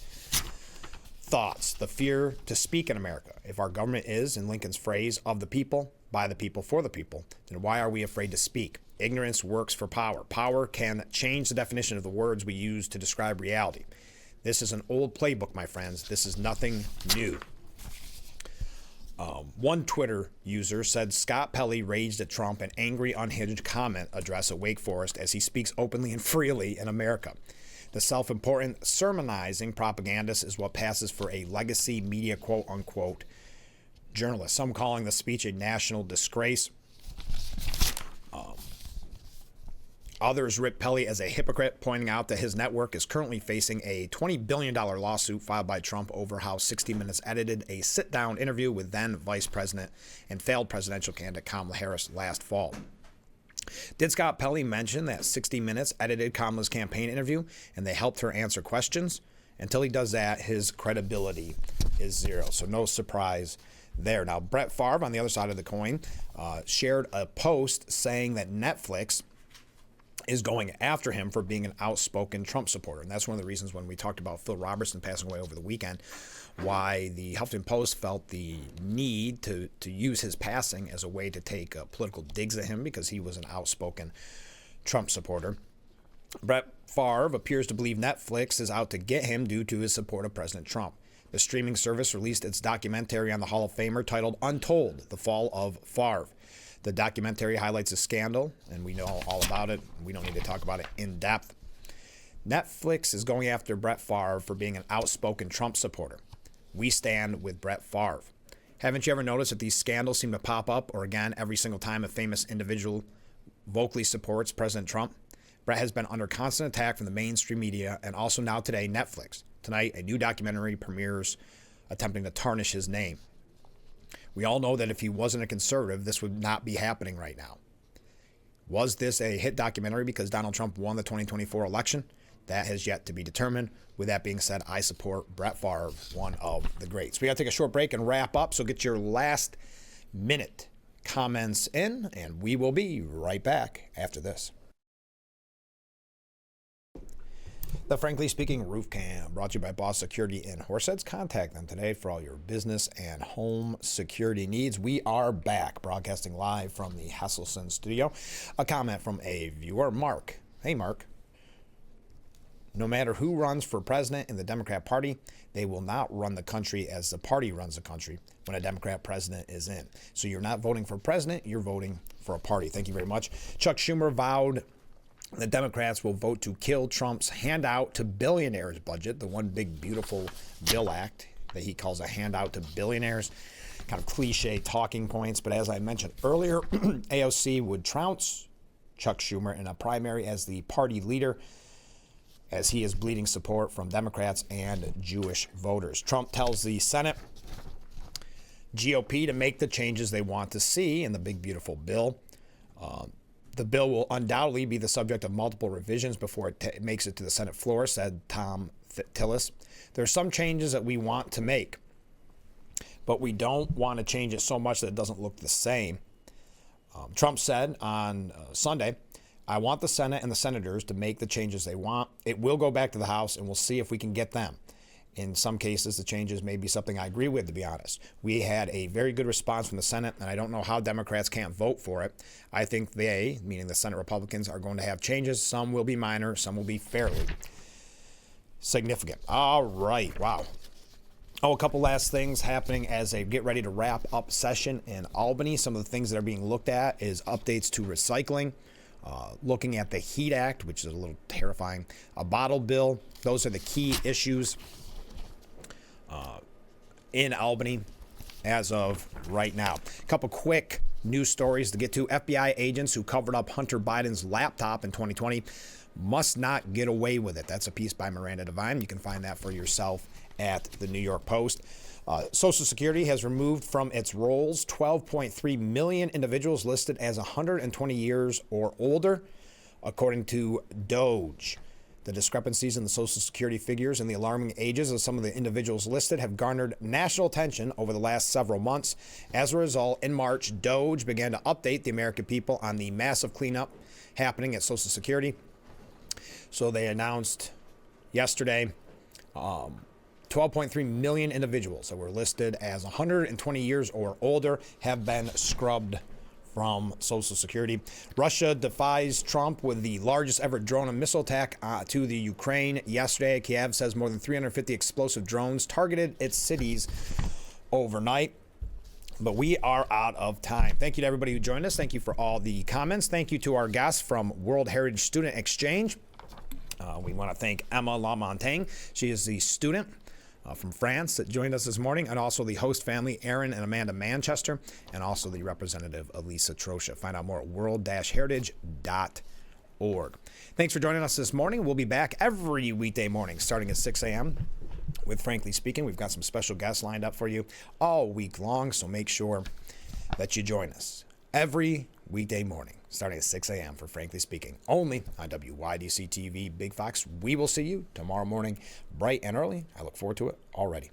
thoughts. The fear to speak in America. If our government is, in Lincoln's phrase, of the people, by the people, for the people, then why are we afraid to speak? Ignorance works for power. Power can change the definition of the words we use to describe reality. This is an old playbook, my friends. This is nothing new. One Twitter user said Scott Pelley raged at Trump an angry, unhinged comment address at Wake Forest as he speaks openly and freely in America. The self-important sermonizing propagandist is what passes for a legacy media quote-unquote journalist. Some calling the speech a national disgrace. Others rip Pelley as a hypocrite, pointing out that his network is currently facing a $20 billion lawsuit filed by Trump over how 60 Minutes edited a sit-down interview with then Vice President and failed presidential candidate Kamala Harris last fall. Did Scott Pelley mention that 60 Minutes edited Kamala's campaign interview and they helped her answer questions? Until he does that, his credibility is zero. So no surprise there. Now, Brett Favre, on the other side of the coin, shared a post saying that Netflix is going after him for being an outspoken Trump supporter. And that's one of the reasons when we talked about Phil Robertson passing away over the weekend, why the Huffington Post felt the need to use his passing as a way to take political digs at him because he was an outspoken Trump supporter. Brett Favre appears to believe Netflix is out to get him due to his support of President Trump. The streaming service released its documentary on the Hall of Famer titled Untold, The Fall of Favre. The documentary highlights a scandal, and we know all about it. We don't need to talk about it in depth. Netflix is going after Brett Favre for being an outspoken Trump supporter. We stand with Brett Favre. Haven't you ever noticed that these scandals seem to pop up or again every single time a famous individual vocally supports President Trump? Brett has been under constant attack from the mainstream media and also now today Netflix. Tonight, a new documentary premieres attempting to tarnish his name. We all know that if he wasn't a conservative, this would not be happening right now. Was this a hit documentary because Donald Trump won the 2024 election? That has yet to be determined. With that being said, I support Brett Favre, one of the greats. We got to take a short break and wrap up, so get your last minute comments in, and we will be right back after this. The Frankly Speaking Roof Cam, brought to you by Boss Security in Horseheads. Contact them today for all your business and home security needs. We are back, broadcasting live from the Hesselson studio. A comment from a viewer, Mark. Hey, Mark. No matter who runs for president in the Democrat Party, they will not run the country as the party runs the country when a Democrat president is in. So you're not voting for president, you're voting for a party. Thank you very much. Chuck Schumer vowed the Democrats will vote to kill Trump's handout to billionaires budget, the one big beautiful bill act that he calls a handout to billionaires. Kind of cliche talking points, but as I mentioned earlier, AOC would trounce Chuck Schumer in a primary as the party leader, as he is bleeding support from Democrats and Jewish voters. Trump tells the Senate GOP to make the changes they want to see in the big beautiful bill. The bill will undoubtedly be the subject of multiple revisions before it makes it to the Senate floor, said Tom Tillis. There are some changes that we want to make, but we don't want to change it so much that it doesn't look the same. Trump said on Sunday, I want the Senate and the senators to make the changes they want. It will go back to the House, and we'll see if we can get them. In some cases, the changes may be something I agree with, to be honest. We had a very good response from the Senate, and I don't know how Democrats can't vote for it. I think they, meaning the Senate Republicans, are going to have changes. Some will be minor, some will be fairly significant. All right, wow. Oh, a couple last things happening as they get ready to wrap up session in Albany. Some of the things that are being looked at is updates to recycling, looking at the HEAT Act, which is a little terrifying, a bottle bill. Those are the key issues in Albany as of right now. A couple quick news stories to get to. FBI agents who covered up Hunter Biden's laptop in 2020 must not get away with it. That's a piece by Miranda Devine. You can find that for yourself at the New York Post. Social Security has removed from its rolls 12.3 million individuals listed as 120 years or older, according to DOGE. The discrepancies in the Social Security figures and the alarming ages of some of the individuals listed have garnered national attention over the last several months. As a result, in March, DOGE began to update the American people on the massive cleanup happening at Social Security. So they announced yesterday 12.3 million individuals that were listed as 120 years or older have been scrubbed from Social Security. Russia defies Trump with the largest ever drone and missile attack to the Ukraine yesterday. Kiev says more than 350 explosive drones targeted its cities overnight. But we are out of time. Thank you to everybody who joined us. Thank you for all the comments. Thank you to our guests from World Heritage Student Exchange. We want to thank Emma Lamontagne. She is the student from France that joined us this morning, and also the host family, Aaron and Amanda Manchester, and also the representative, Elisa Trosha. Find out more at world-heritage.org. Thanks for joining us this morning. We'll be back every weekday morning starting at 6 a.m. with Frankly Speaking. We've got some special guests lined up for you all week long, so make sure that you join us every weekday morning starting at 6 a.m. for Frankly Speaking, only on WYDC TV Big Fox. We will see you tomorrow morning bright and early. I look forward to it already.